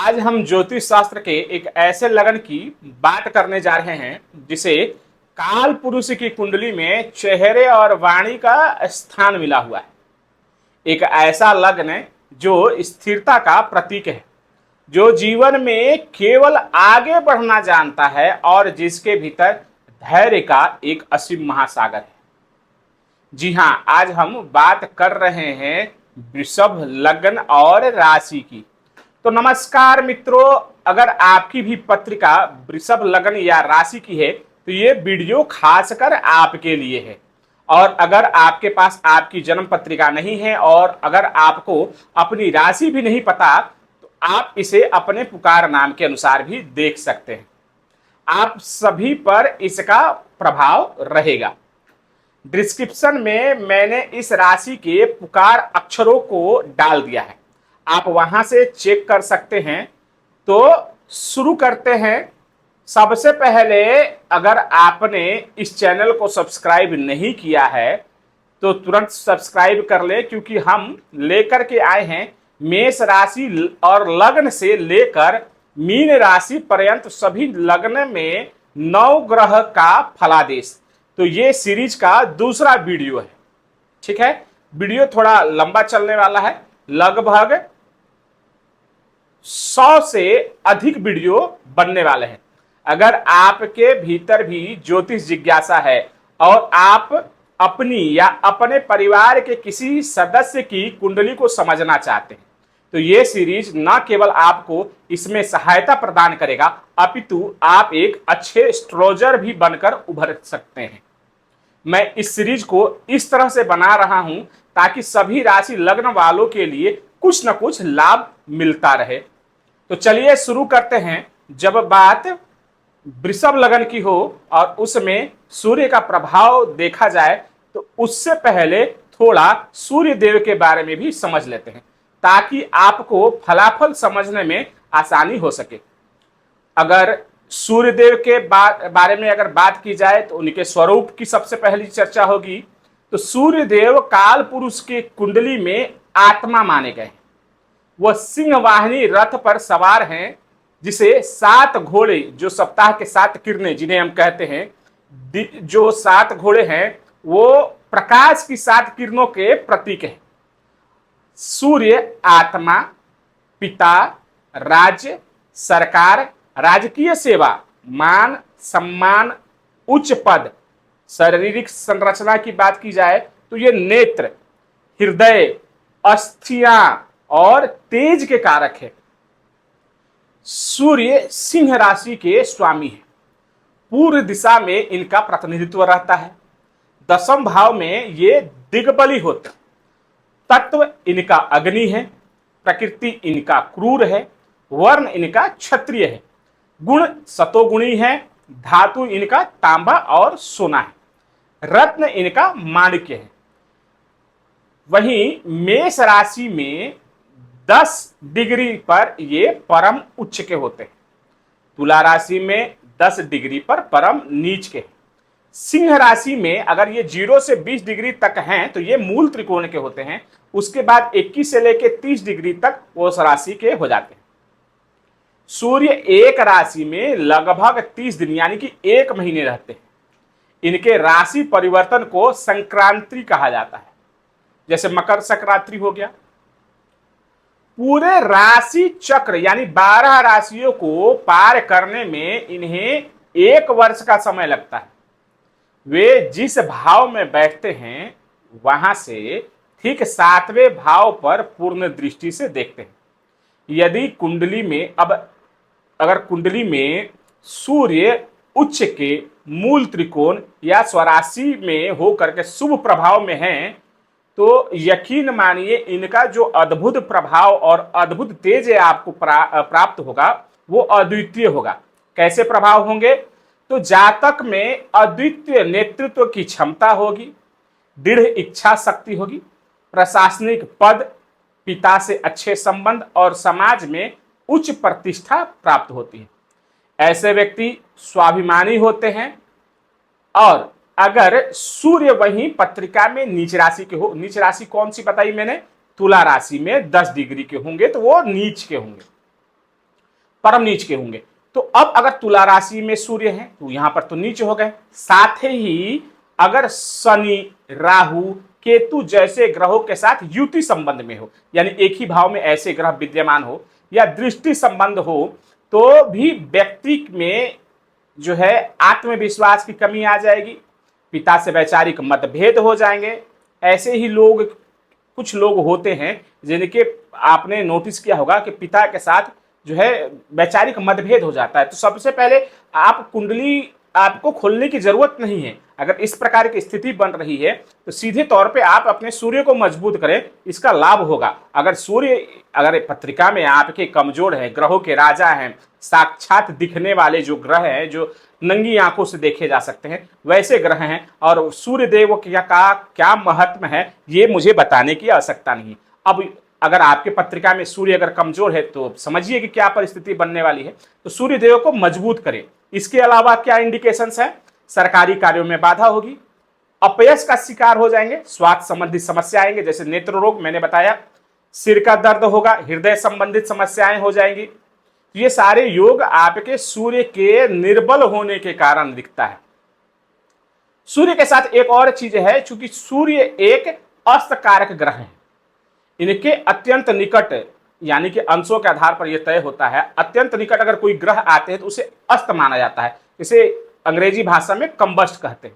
आज हम ज्योतिष शास्त्र के एक ऐसे लगन की बात करने जा रहे हैं जिसे काल पुरुष की कुंडली में चेहरे और वाणी का स्थान मिला हुआ है। एक ऐसा लग्न जो स्थिरता का प्रतीक है, जो जीवन में केवल आगे बढ़ना जानता है और जिसके भीतर धैर्य का एक असीम महासागर है। जी हाँ, आज हम बात कर रहे हैं वृषभ लग्न और राशि की। तो नमस्कार मित्रों, अगर आपकी भी पत्रिका वृषभ लग्न या राशि की है तो ये वीडियो खासकर आपके लिए है। और अगर आपके पास आपकी जन्म पत्रिका नहीं है और अगर आपको अपनी राशि भी नहीं पता तो आप इसे अपने पुकार नाम के अनुसार भी देख सकते हैं। आप सभी पर इसका प्रभाव रहेगा। डिस्क्रिप्शन में मैंने इस राशि के पुकार अक्षरों को डाल दिया है, आप वहां से चेक कर सकते हैं। तो शुरू करते हैं। सबसे पहले अगर आपने इस चैनल को सब्सक्राइब नहीं किया है तो तुरंत सब्सक्राइब कर ले, क्योंकि हम लेकर के आए हैं मेष राशि और लग्न से लेकर मीन राशि पर्यंत सभी लग्न में 9 ग्रह का फलादेश। तो ये सीरीज का दूसरा वीडियो है। ठीक है, वीडियो थोड़ा लंबा चलने वाला है, लगभग 100 से अधिक वीडियो बनने वाले हैं। अगर आपके भीतर भी ज्योतिष जिज्ञासा है और आप अपनी या अपने परिवार के किसी सदस्य की कुंडली को समझना चाहते हैं तो ये सीरीज न केवल आपको इसमें सहायता प्रदान करेगा, अपितु आप एक अच्छे एस्ट्रोलॉजर भी बनकर उभर सकते हैं। मैं इस सीरीज को इस तरह से बना रहा हूं ताकि सभी राशि लग्न वालों के लिए कुछ न कुछ लाभ मिलता रहे। तो चलिए शुरू करते हैं। जब बात वृषभ लग्न की हो और उसमें सूर्य का प्रभाव देखा जाए तो उससे पहले थोड़ा सूर्य देव के बारे में भी समझ लेते हैं ताकि आपको फलाफल समझने में आसानी हो सके। अगर सूर्य देव के बारे में अगर बात की जाए तो उनके स्वरूप की सबसे पहली चर्चा होगी। तो सूर्य देव काल पुरुष के कुंडली में आत्मा माने गए। वह सिंह वाहिनी रथ पर सवार हैं, जिसे 7 घोड़े, जो सप्ताह के 7 किरणें जिन्हें हम कहते हैं, जो 7 घोड़े हैं वो प्रकाश की 7 किरणों के प्रतीक है। सूर्य आत्मा, पिता, राज्य, सरकार, राजकीय सेवा, मान सम्मान, उच्च पद। शारीरिक संरचना की बात की जाए तो ये नेत्र, हृदय, अस्थियां और तेज के कारक है। सूर्य सिंह राशि के स्वामी है। पूर्व दिशा में इनका प्रतिनिधित्व रहता है। 10वें भाव में ये दिग्बली होते हैं। तत्व इनका अग्नि है, प्रकृति इनका क्रूर है, वर्ण इनका क्षत्रिय है, गुण सतोगुणी है, धातु इनका तांबा और सोना है, रत्न इनका माणिक्य है। वहीं मेष राशि में 10 डिग्री पर ये परम उच्च के होते हैं। तुला राशि में 10 डिग्री पर परम नीच के हैं। सिंह राशि में अगर ये 0 से 20 डिग्री तक हैं तो ये मूल त्रिकोण के होते हैं। उसके बाद 21 से लेकर 30 डिग्री तक वो उस राशि के हो जाते हैं। सूर्य एक राशि में लगभग 30 दिन यानी कि 1 महीने रहते हैं। इनके राशि परिवर्तन को संक्रांति कहा जाता है, जैसे मकर संक्रांति हो गया। पूरे राशि चक्र यानी 12 राशियों को पार करने में इन्हें 1 वर्ष का समय लगता है। वे जिस भाव में बैठते हैं वहां से ठीक 7वें भाव पर पूर्ण दृष्टि से देखते हैं। यदि कुंडली में अगर कुंडली में सूर्य उच्च के मूल त्रिकोण या स्वराशि में होकर के शुभ प्रभाव में हैं तो यकीन मानिए इनका जो अद्भुत प्रभाव और अद्भुत तेज आपको प्राप्त होगा वो अद्वितीय होगा। कैसे प्रभाव होंगे? तो जातक में अद्वितीय नेतृत्व की क्षमता होगी, दृढ़ इच्छा शक्ति होगी, प्रशासनिक पद, पिता से अच्छे संबंध और समाज में उच्च प्रतिष्ठा प्राप्त होती है। ऐसे व्यक्ति स्वाभिमानी होते हैं। और अगर सूर्य वहीं पत्रिका में नीच राशि के हो, नीच राशि कौन सी बताई मैंने? तुला राशि में 10 डिग्री के होंगे तो वो नीच के होंगे। परम नीच के होंगे। तो अब अगर तुला राशि में सूर्य है तो यहां पर तो नीच हो गए। साथ ही अगर शनि, राहु, केतु जैसे ग्रहों के साथ युति संबंध में हो, यानी एक ही भाव में ऐसे ग्रह विद्यमान हो या दृष्टि संबंध हो, तो भी व्यक्ति में जो है आत्मविश्वास की कमी आ जाएगी, पिता से वैचारिक मतभेद हो जाएंगे। ऐसे ही लोग, कुछ लोग होते हैं जिनके आपने नोटिस किया होगा कि पिता के साथ जो है वैचारिक मतभेद हो जाता है। तो सबसे पहले आप कुंडली आपको खोलने की जरूरत नहीं है। अगर इस प्रकार की स्थिति बन रही है तो सीधे तौर पे आप अपने सूर्य को मजबूत करें, इसका लाभ होगा। अगर सूर्य अगर पत्रिका में आपके कमजोर है, ग्रहों के राजा हैं, साक्षात दिखने वाले जो ग्रह हैं, जो नंगी आंखों से देखे जा सकते हैं, वैसे ग्रह हैं, और सूर्य देव का क्या महत्व है ये मुझे बताने की आवश्यकता नहीं। अब अगर आपके पत्रिका में सूर्य अगर कमजोर है तो समझिए कि क्या परिस्थिति बनने वाली है। तो सूर्य देव को मजबूत करें। इसके अलावा क्या इंडिकेशंस है? सरकारी कार्यों में बाधा होगी, अपयश का शिकार हो जाएंगे, स्वास्थ्य संबंधित समस्या आएंगे, जैसे नेत्र रोग मैंने बताया, सिर का दर्द होगा, हृदय संबंधित समस्याएं हो जाएंगी। ये सारे योग आपके सूर्य के निर्बल होने के कारण दिखता है। सूर्य के साथ एक और चीज है, चूंकि सूर्य एक अस्त कारक ग्रह है, इनके अत्यंत निकट यानी कि अंशों के आधार पर यह तय होता है, अत्यंत निकट अगर कोई ग्रह आते हैं तो उसे अस्त माना जाता है। इसे अंग्रेजी भाषा में कंबस्ट कहते हैं।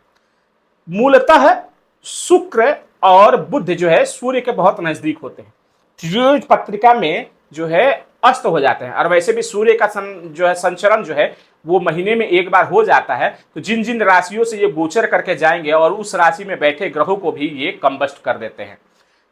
मूलतः शुक्र और बुध जो है सूर्य के बहुत नजदीक होते हैं, जो पत्रिका में जो है अस्त हो जाते हैं। और वैसे भी सूर्य का जो है संचरण जो है वो महीने में एक बार हो जाता है। तो जिन जिन राशियों से ये गोचर करके जाएंगे और उस राशि में बैठे ग्रहों को भी ये कंबस्ट कर देते हैं।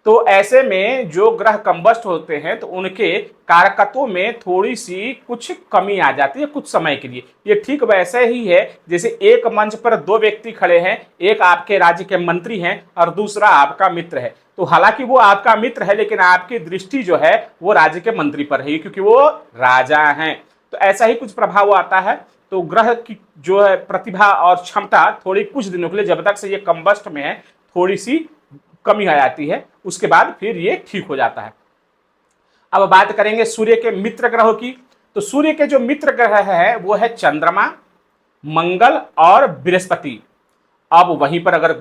तो ऐसे में जो ग्रह कंबस्ट होते हैं तो उनके कारकत्वों में थोड़ी सी कुछ कमी आ जाती है कुछ समय के लिए। ये ठीक वैसे ही है जैसे एक मंच पर दो व्यक्ति खड़े हैं, एक आपके राज्य के मंत्री हैं और दूसरा आपका मित्र है। तो हालांकि वो आपका मित्र है लेकिन आपकी दृष्टि जो है वो राज्य के मंत्री पर है, क्योंकि वो राजा हैं। तो ऐसा ही कुछ प्रभाव आता है। तो ग्रह की जो है प्रतिभा और क्षमता थोड़ी कुछ दिनों के लिए, जब तक से ये कंबस्ट में है, थोड़ी सी कमी आ जाती है, उसके बाद फिर ये ठीक हो जाता है। अब बात करेंगे सूर्य के मित्र ग्रहों की। तो सूर्य के जो मित्र ग्रह है वो है चंद्रमा, मंगल और बृहस्पति। अब वहीं पर अगर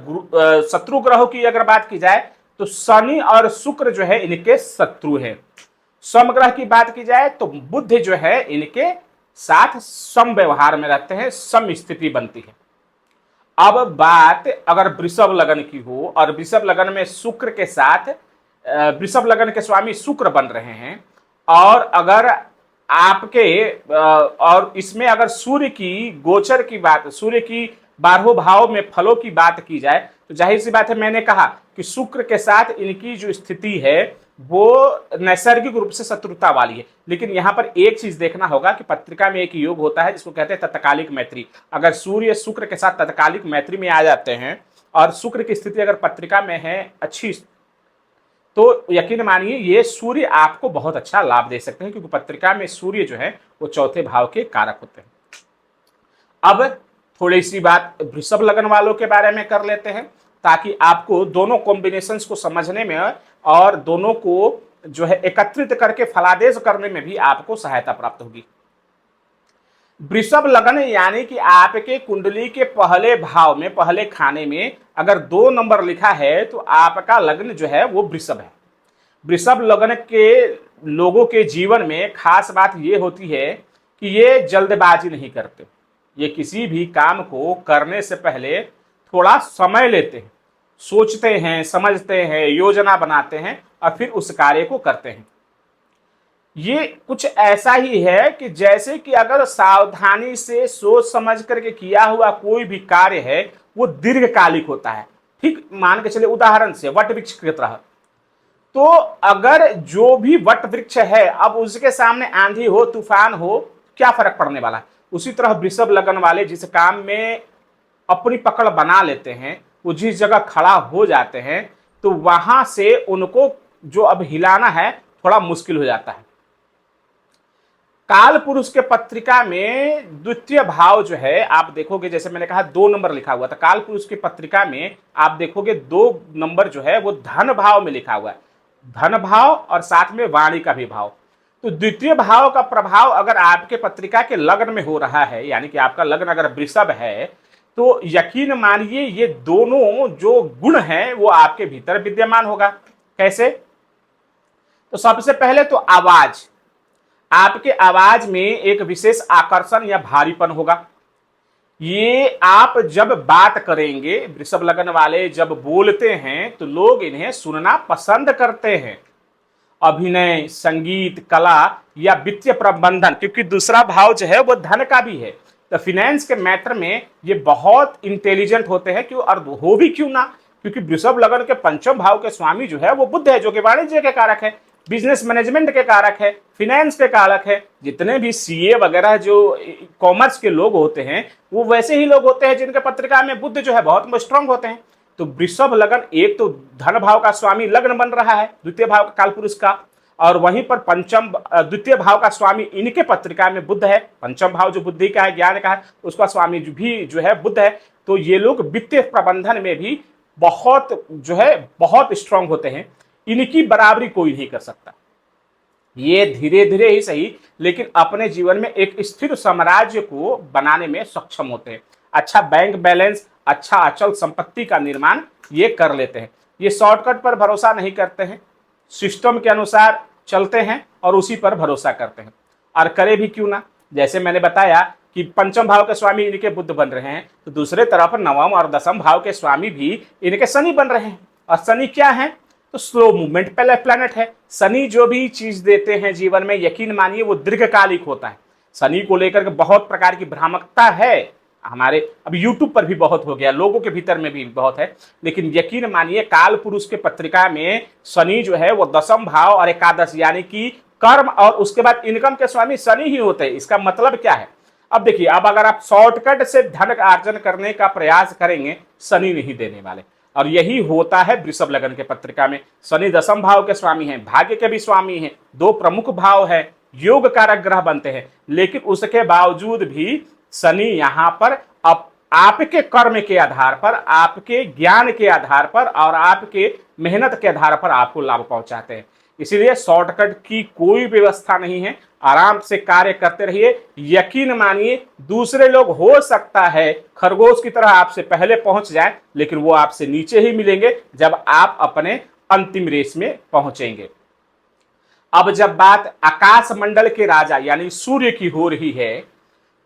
शत्रु ग्रहों की अगर बात की जाए तो शनि और शुक्र जो है इनके शत्रु है। सम ग्रह की बात की जाए तो बुध जो है इनके साथ सम व्यवहार में रहते हैं, सम स्थिति बनती है। अब बात अगर वृषभ लगन की हो और वृषभ लगन में शुक्र के साथ वृषभ लगन के स्वामी शुक्र बन रहे हैं, और अगर आपके और इसमें अगर सूर्य की गोचर की बात, सूर्य की 12वें भाव में फलों की बात की जाए तो जाहिर सी बात है, मैंने कहा कि शुक्र के साथ इनकी जो स्थिति है वो नैसर्गिक रूप से शत्रुता वाली है। लेकिन यहां पर एक चीज देखना होगा कि पत्रिका में एक योग होता है जिसको कहते हैं तत्कालिक मैत्री। अगर सूर्य शुक्र के साथ तत्कालिक मैत्री में आ जाते हैं और शुक्र की स्थिति अगर पत्रिका में है अच्छी, तो यकीन मानिए ये सूर्य आपको बहुत अच्छा लाभ दे सकते हैं, क्योंकि पत्रिका में सूर्य जो है वो चौथे भाव के कारक होते हैं। अब थोड़ी सी बात वृषभ लगन वालों के बारे में कर लेते हैं, ताकि आपको दोनों कॉम्बिनेशंस को समझने में और दोनों को जो है एकत्रित करके फलादेश करने में भी आपको सहायता प्राप्त होगी। वृषभ लगन यानी कि आपके कुंडली के पहले भाव में, पहले खाने में अगर 2 नंबर लिखा है तो आपका लग्न जो है वो वृषभ है। वृषभ लगन के लोगों के जीवन में खास बात ये होती है कि ये जल्दबाजी नहीं करते। ये किसी भी काम को करने से पहले थोड़ा समय लेते हैं, सोचते हैं, समझते हैं, योजना बनाते हैं और फिर उस कार्य को करते हैं। ये कुछ ऐसा ही है कि जैसे कि अगर सावधानी से सोच समझ करके किया हुआ कोई भी कार्य है वो दीर्घकालिक होता है। ठीक मान के चले उदाहरण से वट वृक्ष की तरह, तो अगर जो भी वट वृक्ष है अब उसके सामने आंधी हो, तूफान हो, क्या फर्क पड़ने वाला है। उसी तरह वृषभ लगन वाले जिस काम में अपनी पकड़ बना लेते हैं, वो जिस जगह खड़ा हो जाते हैं तो वहां से उनको जो अब हिलाना है थोड़ा मुश्किल हो जाता है। काल पुरुष के पत्रिका में द्वितीय भाव जो है आप देखोगे, जैसे मैंने कहा 2 नंबर लिखा हुआ था, काल पुरुष की पत्रिका में आप देखोगे 2 नंबर जो है वो धन भाव में लिखा हुआ है, धन भाव और साथ में वाणी का भी भाव। तो द्वितीय भाव का प्रभाव अगर आपके पत्रिका के लग्न में हो रहा है, यानी कि आपका लग्न अगर वृषभ है, तो यकीन मानिए ये दोनों जो गुण हैं वो आपके भीतर विद्यमान होगा। कैसे? तो सबसे पहले तो आवाज, आपके आवाज में एक विशेष आकर्षण या भारीपन होगा। ये आप जब बात करेंगे, वृषभ लग्न वाले जब बोलते हैं तो लोग इन्हें सुनना पसंद करते हैं। अभिनय, संगीत, कला या वित्तीय प्रबंधन, क्योंकि दूसरा भाव जो है वो धन का भी है, तो फिनेंस के मैटर में ये बहुत इंटेलिजेंट होते हैं। क्यों? और हो भी क्यों ना, क्योंकि वृषभ लग्न के पंचम भाव के स्वामी जो है वो बुध है, जो कि वाणिज्य के कारक है, बिजनेस मैनेजमेंट के कारक है, फिनेंस के कारक है। जितने भी सीए वगैरह जो कॉमर्स के लोग होते हैं वो वैसे ही लोग होते हैं जिनके पत्रिका में बुध जो है बहुत स्ट्रांग होते हैं। तो वृषभ लग्न एक तो धन भाव का स्वामी लग्न बन रहा है, द्वितीय भाव का कालपुरुष का, और वहीं पर पंचम द्वितीय भाव का स्वामी इनके पत्रिका में बुध है। पंचम भाव जो बुद्धि का है, ज्ञान का है, उसका स्वामी भी जो है बुध है। तो ये लोग वित्तीय प्रबंधन में भी बहुत जो है बहुत स्ट्रांग होते हैं। इनकी बराबरी कोई नहीं कर सकता। ये धीरे धीरे ही सही, लेकिन अपने जीवन में एक स्थिर साम्राज्य को बनाने में सक्षम होते हैं। अच्छा बैंक बैलेंस, अच्छा अचल संपत्ति का निर्माण ये कर लेते हैं। ये शॉर्टकट पर भरोसा नहीं करते हैं, सिस्टम के अनुसार चलते हैं और उसी पर भरोसा करते हैं। और करे भी क्यों ना, जैसे मैंने बताया कि पंचम भाव के स्वामी इनके बुध बन रहे हैं, तो दूसरे तरफ नवम और दसम भाव के स्वामी भी इनके शनि बन रहे हैं। और शनि क्या है? तो स्लो मूवमेंट पहले प्लैनेट है। शनि जो भी चीज देते हैं जीवन में, यकीन मानिए वो दीर्घकालिक होता है। शनि को लेकर के बहुत प्रकार की भ्रामकता है हमारे, अब यूट्यूब पर भी बहुत हो गया, लोगों के भीतर में भी बहुत है, लेकिन यकीन मानिए काल पुरुष के पत्रिका में शनि जो है वो दसम भाव और एकादश यानी कि कर्म और उसके बाद इनकम के स्वामी शनि ही होते हैं। इसका मतलब क्या है? अब देखिए, अब अगर आप शॉर्टकट से धन अर्जन करने का प्रयास करेंगे, शनि नहीं देने वाले। और यही होता है वृषभ लग्न के पत्रिका में। शनि दसम भाव के स्वामी हैं, भाग्य के भी स्वामी हैं, दो प्रमुख भाव है, योग कारक ग्रह बनते हैं, लेकिन उसके बावजूद भी शनि यहां पर आपके कर्म के आधार पर, आपके ज्ञान के आधार पर और आपके मेहनत के आधार पर आपको लाभ पहुंचाते हैं। इसीलिए शॉर्टकट की कोई व्यवस्था नहीं है, आराम से कार्य करते रहिए। यकीन मानिए दूसरे लोग हो सकता है खरगोश की तरह आपसे पहले पहुंच जाए, लेकिन वो आपसे नीचे ही मिलेंगे जब आप अपने अंतिम रेस में पहुंचेंगे। अब जब बात आकाश मंडल के राजा यानी सूर्य की हो रही है,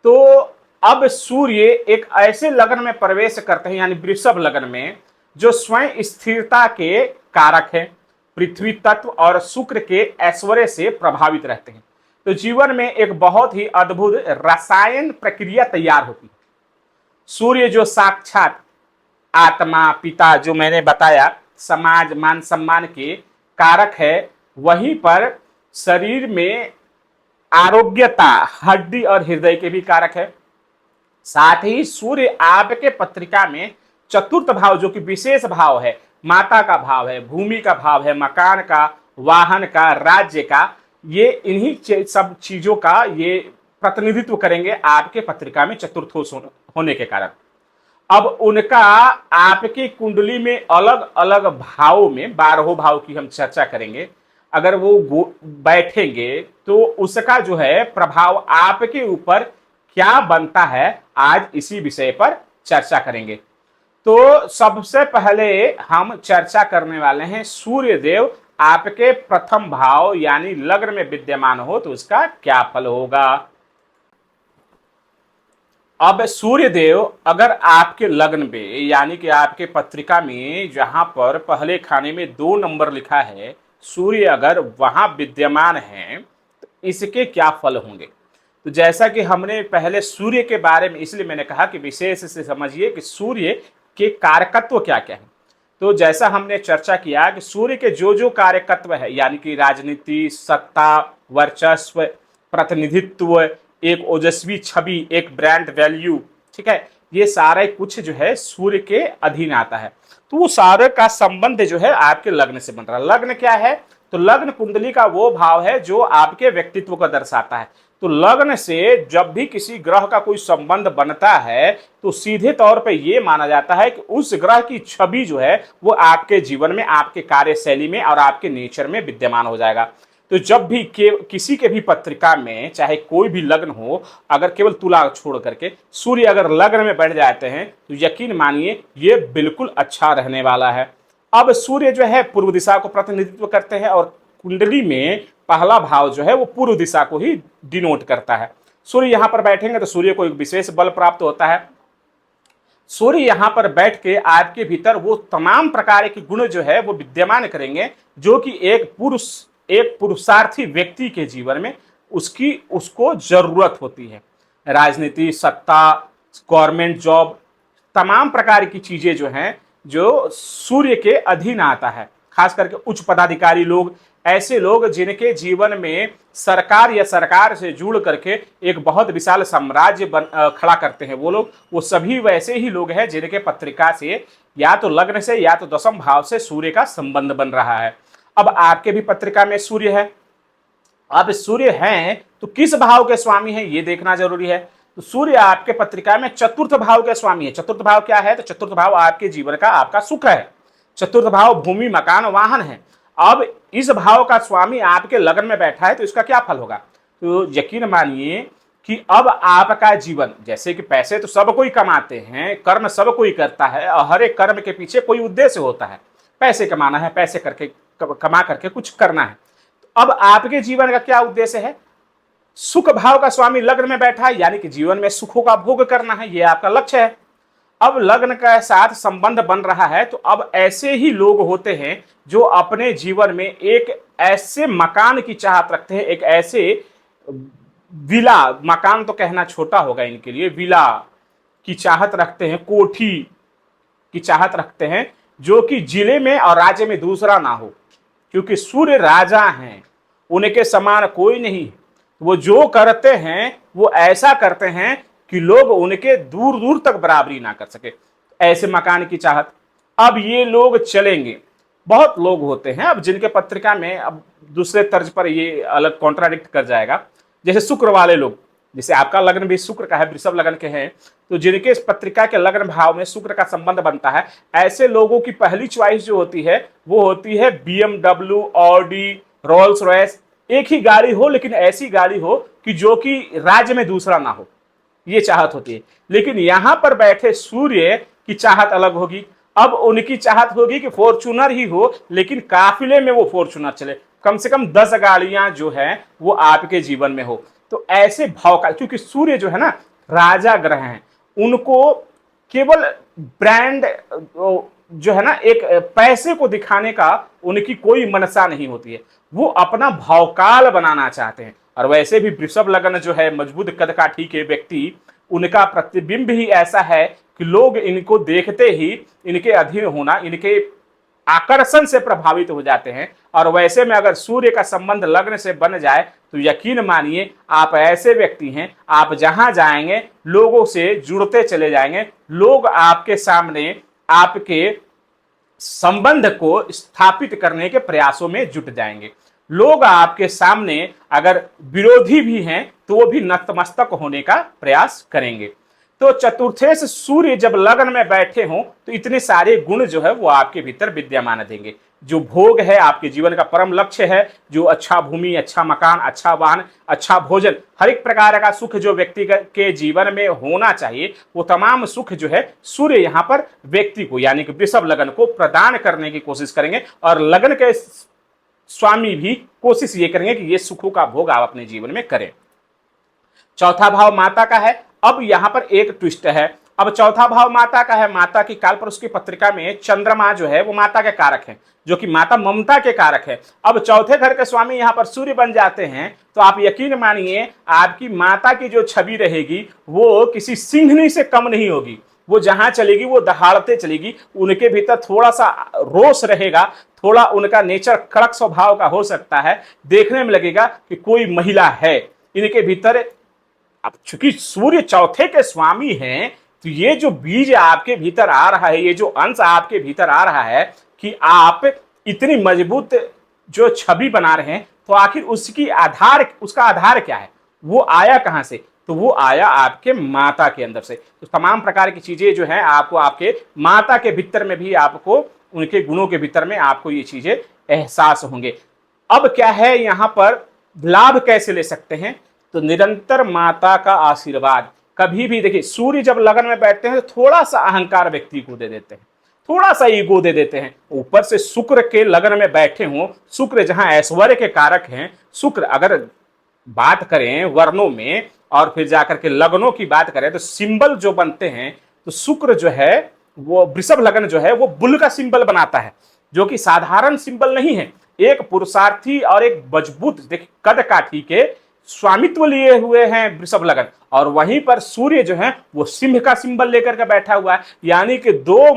तो अब सूर्य एक ऐसे लग्न में प्रवेश करते हैं यानी वृषभ लग्न में, जो स्वयं स्थिरता के कारक है, पृथ्वी तत्व और शुक्र के ऐश्वर्य से प्रभावित रहते हैं। तो जीवन में एक बहुत ही अद्भुत रसायन प्रक्रिया तैयार होती है। सूर्य जो साक्षात आत्मा, पिता, जो मैंने बताया समाज मान सम्मान के कारक है, वहीं पर शरीर में आरोग्यता, हड्डी और हृदय के भी कारक है। साथ ही सूर्य आपके पत्रिका में चतुर्थ भाव, जो कि विशेष भाव है, माता का भाव है, भूमि का भाव है, मकान का, वाहन का, राज्य का, ये इन्हीं सब चीजों का ये प्रतिनिधित्व करेंगे आपके पत्रिका में चतुर्थ होने के कारण। अब उनका आपकी कुंडली में अलग अलग भावों में 12 भाव की हम चर्चा करेंगे। अगर वो बैठेंगे तो उसका जो है प्रभाव आपके ऊपर क्या बनता है, आज इसी विषय पर चर्चा करेंगे। तो सबसे पहले हम चर्चा करने वाले हैं सूर्य देव आपके प्रथम भाव यानी लग्न में विद्यमान हो तो उसका क्या फल होगा। अब सूर्य देव अगर आपके लग्न पे यानी कि आपके पत्रिका में जहां पर पहले खाने में 2 नंबर लिखा है, सूर्य अगर वहां विद्यमान है तो इसके क्या फल होंगे। तो जैसा कि हमने पहले सूर्य के बारे में, इसलिए मैंने कहा कि विशेष से समझिए कि सूर्य के कारकत्व क्या क्या है। तो जैसा हमने चर्चा किया कि सूर्य के जो जो कारकत्व है यानी कि राजनीति, सत्ता, वर्चस्व, प्रतिनिधित्व, एक ओजस्वी छवि, एक ब्रांड वैल्यू, ठीक है, ये सारे कुछ जो है सूर्य के अधीन आता है। तो वो सारे का संबंध जो है आपके लग्न से बन रहा है। लग्न क्या है? तो लग्न कुंडली का वो भाव है जो आपके व्यक्तित्व को दर्शाता है। तो लग्न से जब भी किसी ग्रह का कोई संबंध बनता है तो सीधे तौर पे ये माना जाता है कि उस ग्रह की छवि जो है वो आपके जीवन में, आपके कार्यशैली में और आपके नेचर में विद्यमान हो जाएगा। तो जब भी किसी के भी पत्रिका में चाहे कोई भी लग्न हो, अगर केवल तुला छोड़ करके सूर्य अगर लग्न में बैठ जाते हैं तो यकीन मानिए ये बिल्कुल अच्छा रहने वाला है। अब सूर्य जो है पूर्व दिशा को प्रतिनिधित्व करते हैं और कुंडली में पहला भाव जो है वो पूर्व दिशा को ही डिनोट करता है। सूर्य यहां पर बैठेंगे तो सूर्य को एक विशेष बल प्राप्त होता है। सूर्य यहां पर बैठ के आपके भीतर वो तमाम प्रकार के गुण जो है वो विद्यमान करेंगे जो कि एक पुरुषार्थी व्यक्ति के जीवन में उसको जरूरत होती है। राजनीति, सत्ता, गवर्नमेंट जॉब, तमाम प्रकार की चीजें जो हैं जो सूर्य के अधीन आता है। खास करके उच्च पदाधिकारी लोग, ऐसे लोग जिनके जीवन में सरकार या सरकार से जुड़ करके एक बहुत विशाल साम्राज्य खड़ा करते हैं, वो सभी वैसे ही लोग हैं जिनके पत्रिका से या तो लग्न से या तो दशम भाव से सूर्य का संबंध बन रहा है। अब आपके भी पत्रिका में सूर्य है। अब सूर्य हैं तो किस भाव के स्वामी हैं ये देखना जरूरी है। तो सूर्य आपके पत्रिका में चतुर्थ भाव के स्वामी है। चतुर्थ भाव क्या है? तो चतुर्थ भाव आपके जीवन का आपका सुख है। चतुर्थ भाव भूमि, मकान, वाहन है। अब इस भाव का स्वामी आपके लग्न में बैठा है तो इसका क्या फल होगा? तो यकीन मानिए कि अब आपका जीवन, जैसे कि पैसे तो सब कोई कमाते हैं, कर्म सब कोई करता है और हर एक कर्म के पीछे कोई उद्देश्य होता है। पैसे कमाना है, पैसे कमा करके कुछ करना है। तो अब आपके जीवन का क्या उद्देश्य है? सुख भाव का स्वामी लग्न में बैठा है, यानी कि जीवन में सुखों का भोग करना है, यह आपका लक्ष्य है। अब लग्न के साथ संबंध बन रहा है तो अब ऐसे ही लोग होते हैं जो अपने जीवन में एक ऐसे मकान की चाहत रखते हैं, एक ऐसे विला, मकान तो कहना छोटा होगा इनके लिए, विला की चाहत रखते हैं, कोठी की चाहत रखते हैं जो कि जिले में और राज्य में दूसरा ना हो। क्योंकि सूर्य राजा हैं, उनके समान कोई नहीं। वो जो करते हैं वो ऐसा करते हैं कि लोग उनके दूर दूर तक बराबरी ना कर सके। ऐसे मकान की चाहत। अब ये लोग चलेंगे, बहुत लोग होते हैं अब जिनके पत्रिका में अब दूसरे तर्ज पर ये अलग कॉन्ट्राडिक्ट कर जाएगा। जैसे शुक्र वाले लोग, जैसे आपका लग्न भी शुक्र का है, वृषभ लग्न के हैं, तो जिनके इस पत्रिका के लग्न भाव में शुक्र का संबंध बनता है, ऐसे लोगों की पहली च्वाइस जो होती है वो होती है BMW, ऑडी, रोल्स रॉयस। एक ही गाड़ी हो लेकिन ऐसी गाड़ी हो कि जो कि राज्य में दूसरा ना हो, ये चाहत होती है। लेकिन यहां पर बैठे सूर्य की चाहत अलग होगी। अब उनकी चाहत होगी कि फॉर्च्यूनर ही हो लेकिन काफिले में वो फॉर्च्यूनर चले, कम से कम 10 गाड़ियां जो है वो आपके जीवन में हो। तो ऐसे भाव का, क्योंकि सूर्य जो है ना राजा ग्रह हैं, उनको केवल ब्रांड जो है ना एक पैसे को दिखाने का उनकी कोई मनसा नहीं होती है, वो अपना भावकाल बनाना चाहते हैं। और वैसे भी वृषभ लग्न जो है मजबूत कद काठी के व्यक्ति, उनका प्रतिबिंब ही ऐसा है कि लोग इनको देखते ही इनके अधीन होना, इनके आकर्षण से प्रभावित हो जाते हैं। और वैसे में अगर सूर्य का संबंध लग्न से बन जाए तो यकीन मानिए आप ऐसे व्यक्ति हैं, आप जहां जाएंगे लोगों से जुड़ते चले जाएंगे। लोग आपके सामने आपके संबंध को स्थापित करने के प्रयासों में जुट जाएंगे। लोग आपके सामने अगर विरोधी भी हैं तो वो भी नतमस्तक होने का प्रयास करेंगे। तो चतुर्थेश सूर्य जब लग्न में बैठे हों तो इतने सारे गुण जो है वो आपके भीतर विद्यमान देंगे। जो भोग है, आपके जीवन का परम लक्ष्य है, जो अच्छा भूमि, अच्छा मकान, अच्छा वाहन, अच्छा भोजन, हर एक प्रकार का सुख जो व्यक्ति के जीवन में होना चाहिए, वो तमाम सुख जो है सूर्य यहाँ पर व्यक्ति को, यानी कि वृषभ लग्न को प्रदान करने की कोशिश करेंगे। और लग्न के स्वामी भी कोशिश ये करेंगे कि ये सुखों का भोग आप अपने जीवन में करें। चौथा भाव माता का है। अब यहां पर एक ट्विस्ट है। अब चौथा भाव माता का है। माता की कालपुरुष की पत्रिका में चंद्रमा जो है वो माता के कारक है, जो कि माता ममता के कारक है। अब चौथे घर के स्वामी यहां पर सूर्य बन जाते हैं तो आप यकीन मानिए आपकी माता की जो छवि रहेगी वो किसी सिंहनी से कम नहीं होगी। वो जहां चलेगी वो दहाड़ते चलेगी। उनके भीतर थोड़ा सा रोष रहेगा, थोड़ा उनका नेचर कड़क स्वभाव का हो सकता है, देखने में लगेगा कि कोई महिला है इनके भीतर। अब चूंकि सूर्य चौथे के स्वामी हैं तो ये जो बीज आपके भीतर आ रहा है, ये जो अंश आपके भीतर आ रहा है कि आप इतनी मजबूत जो छवि बना रहे हैं, तो आखिर उसका आधार क्या है? वो आया कहां से? तो वो आया आपके माता के अंदर से। तो तमाम प्रकार की चीजें जो है आपको आपके माता के भीतर में भी, आपको उनके गुणों के भीतर में आपको ये चीजें एहसास होंगे। अब क्या है यहाँ पर लाभ कैसे ले सकते हैं, तो निरंतर माता का आशीर्वाद। कभी भी देखिए सूर्य जब लगन में बैठते हैं तो थोड़ा सा अहंकार व्यक्ति को दे देते हैं, थोड़ा सा ईगो दे देते हैं। ऊपर से शुक्र के लगन में बैठे हों, शुक्र जहां ऐश्वर्य के कारक हैं, शुक्र अगर बात करें वर्णों में और फिर जाकर के लगनों की बात करें तो सिंबल जो बनते हैं, तो शुक्र जो है वो वृषभ लगन जो है वो बुल का सिंबल बनाता है, जो कि साधारण सिंबल नहीं है। एक पुरुषार्थी और एक मजबूत देखिए कद काठी के स्वामित्व लिए हुए हैं वृषभ लगन, और वहीं पर सूर्य जो है वो सिंह का सिंबल लेकर के बैठा हुआ है। यानी कि दो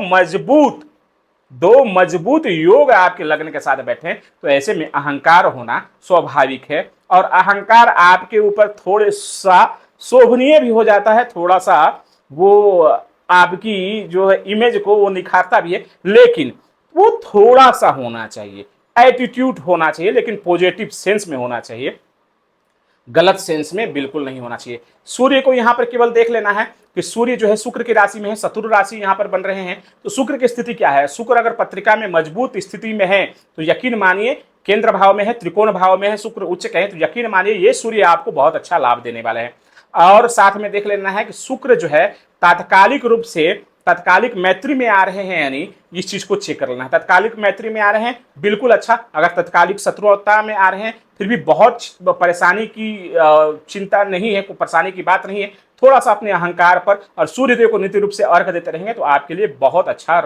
मजबूत योग आपके लग्न के साथ बैठे हैं, तो ऐसे में अहंकार होना स्वाभाविक है, और अहंकार आपके ऊपर थोड़े सा शोभनीय भी हो जाता है, थोड़ा सा वो आपकी जो है इमेज को वो निखारता भी है, लेकिन वो थोड़ा सा होना चाहिए, एटीट्यूड होना चाहिए, लेकिन पॉजिटिव सेंस में होना चाहिए, गलत सेंस में बिल्कुल नहीं होना चाहिए। सूर्य को यहां पर केवल देख लेना है कि सूर्य जो है शुक्र की राशि में है, शत्रु राशि यहां पर बन रहे हैं, तो शुक्र की स्थिति क्या है। शुक्र अगर पत्रिका में मजबूत स्थिति में है तो यकीन मानिए, केंद्र भाव में है, त्रिकोण भाव में है, शुक्र उच्च कहें तो यकीन मानिए ये सूर्य आपको बहुत अच्छा लाभ देने वाले हैं। और साथ में देख लेना है कि शुक्र जो है तात्कालिक रूप से तत्कालिक मैत्री में आ रहे हैं, यानी इस चीज को चेक कर लेना है। तत्कालिक मैत्री में आ रहे हैं बिल्कुल अच्छा, अगर तत्कालिक शत्रुता में आ रहे हैं फिर भी बहुत परेशानी की चिंता नहीं है, कोई परेशानी की बात नहीं है। थोड़ा सा अपने अहंकार पर और सूर्यदेव को नित्य रूप से अर्घ देते रहेंगे तो आपके लिए बहुत अच्छा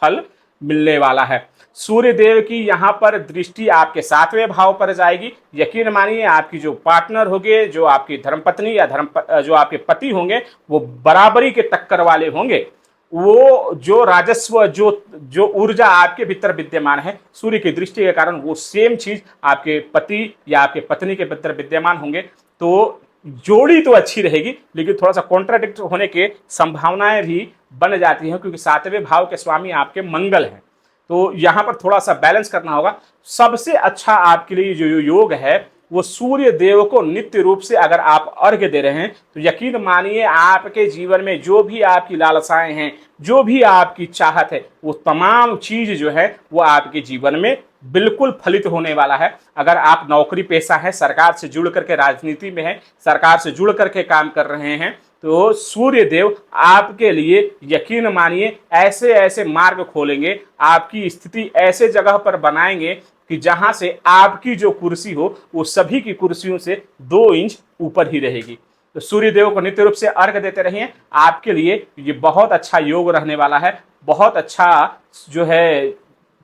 फल मिलने वाला है। सूर्यदेव की यहाँ पर दृष्टि आपके 7वें भाव पर जाएगी। यकीन मानिए आपकी जो पार्टनर होंगे, जो आपकी धर्मपत्नी या जो आपके पति होंगे, वो बराबरी के टक्कर वाले होंगे। वो जो राजस्व जो ऊर्जा आपके भीतर विद्यमान है सूर्य की दृष्टि के कारण, वो सेम चीज आपके पति या आपके पत्नी के भीतर विद्यमान होंगे, तो जोड़ी तो अच्छी रहेगी, लेकिन थोड़ा सा कॉन्ट्राडिक्ट होने के संभावनाएं भी बन जाती हैं, क्योंकि 7वें भाव के स्वामी आपके मंगल हैं। तो यहां पर थोड़ा सा बैलेंस करना होगा। सबसे अच्छा आपके लिए जो योग है वो सूर्य देव को नित्य रूप से अगर आप अर्घ्य दे रहे हैं तो यकीन मानिए आपके जीवन में जो भी आपकी लालसाएं हैं, जो भी आपकी चाहत है, वो तमाम चीज जो है वो आपके जीवन में बिल्कुल फलित होने वाला है। अगर आप नौकरी पेशा है, सरकार से जुड़ करके राजनीति में है, सरकार से जुड़ करके काम कर रहे हैं, तो सूर्य देव आपके लिए यकीन मानिए ऐसे ऐसे मार्ग खोलेंगे, आपकी स्थिति ऐसे जगह पर बनाएंगे कि जहां से आपकी जो कुर्सी हो वो सभी की कुर्सियों से 2 इंच ऊपर ही रहेगी। तो सूर्य देव को नित्य रूप से अर्घ देते रहिए, आपके लिए ये बहुत अच्छा योग रहने वाला है, बहुत अच्छा जो है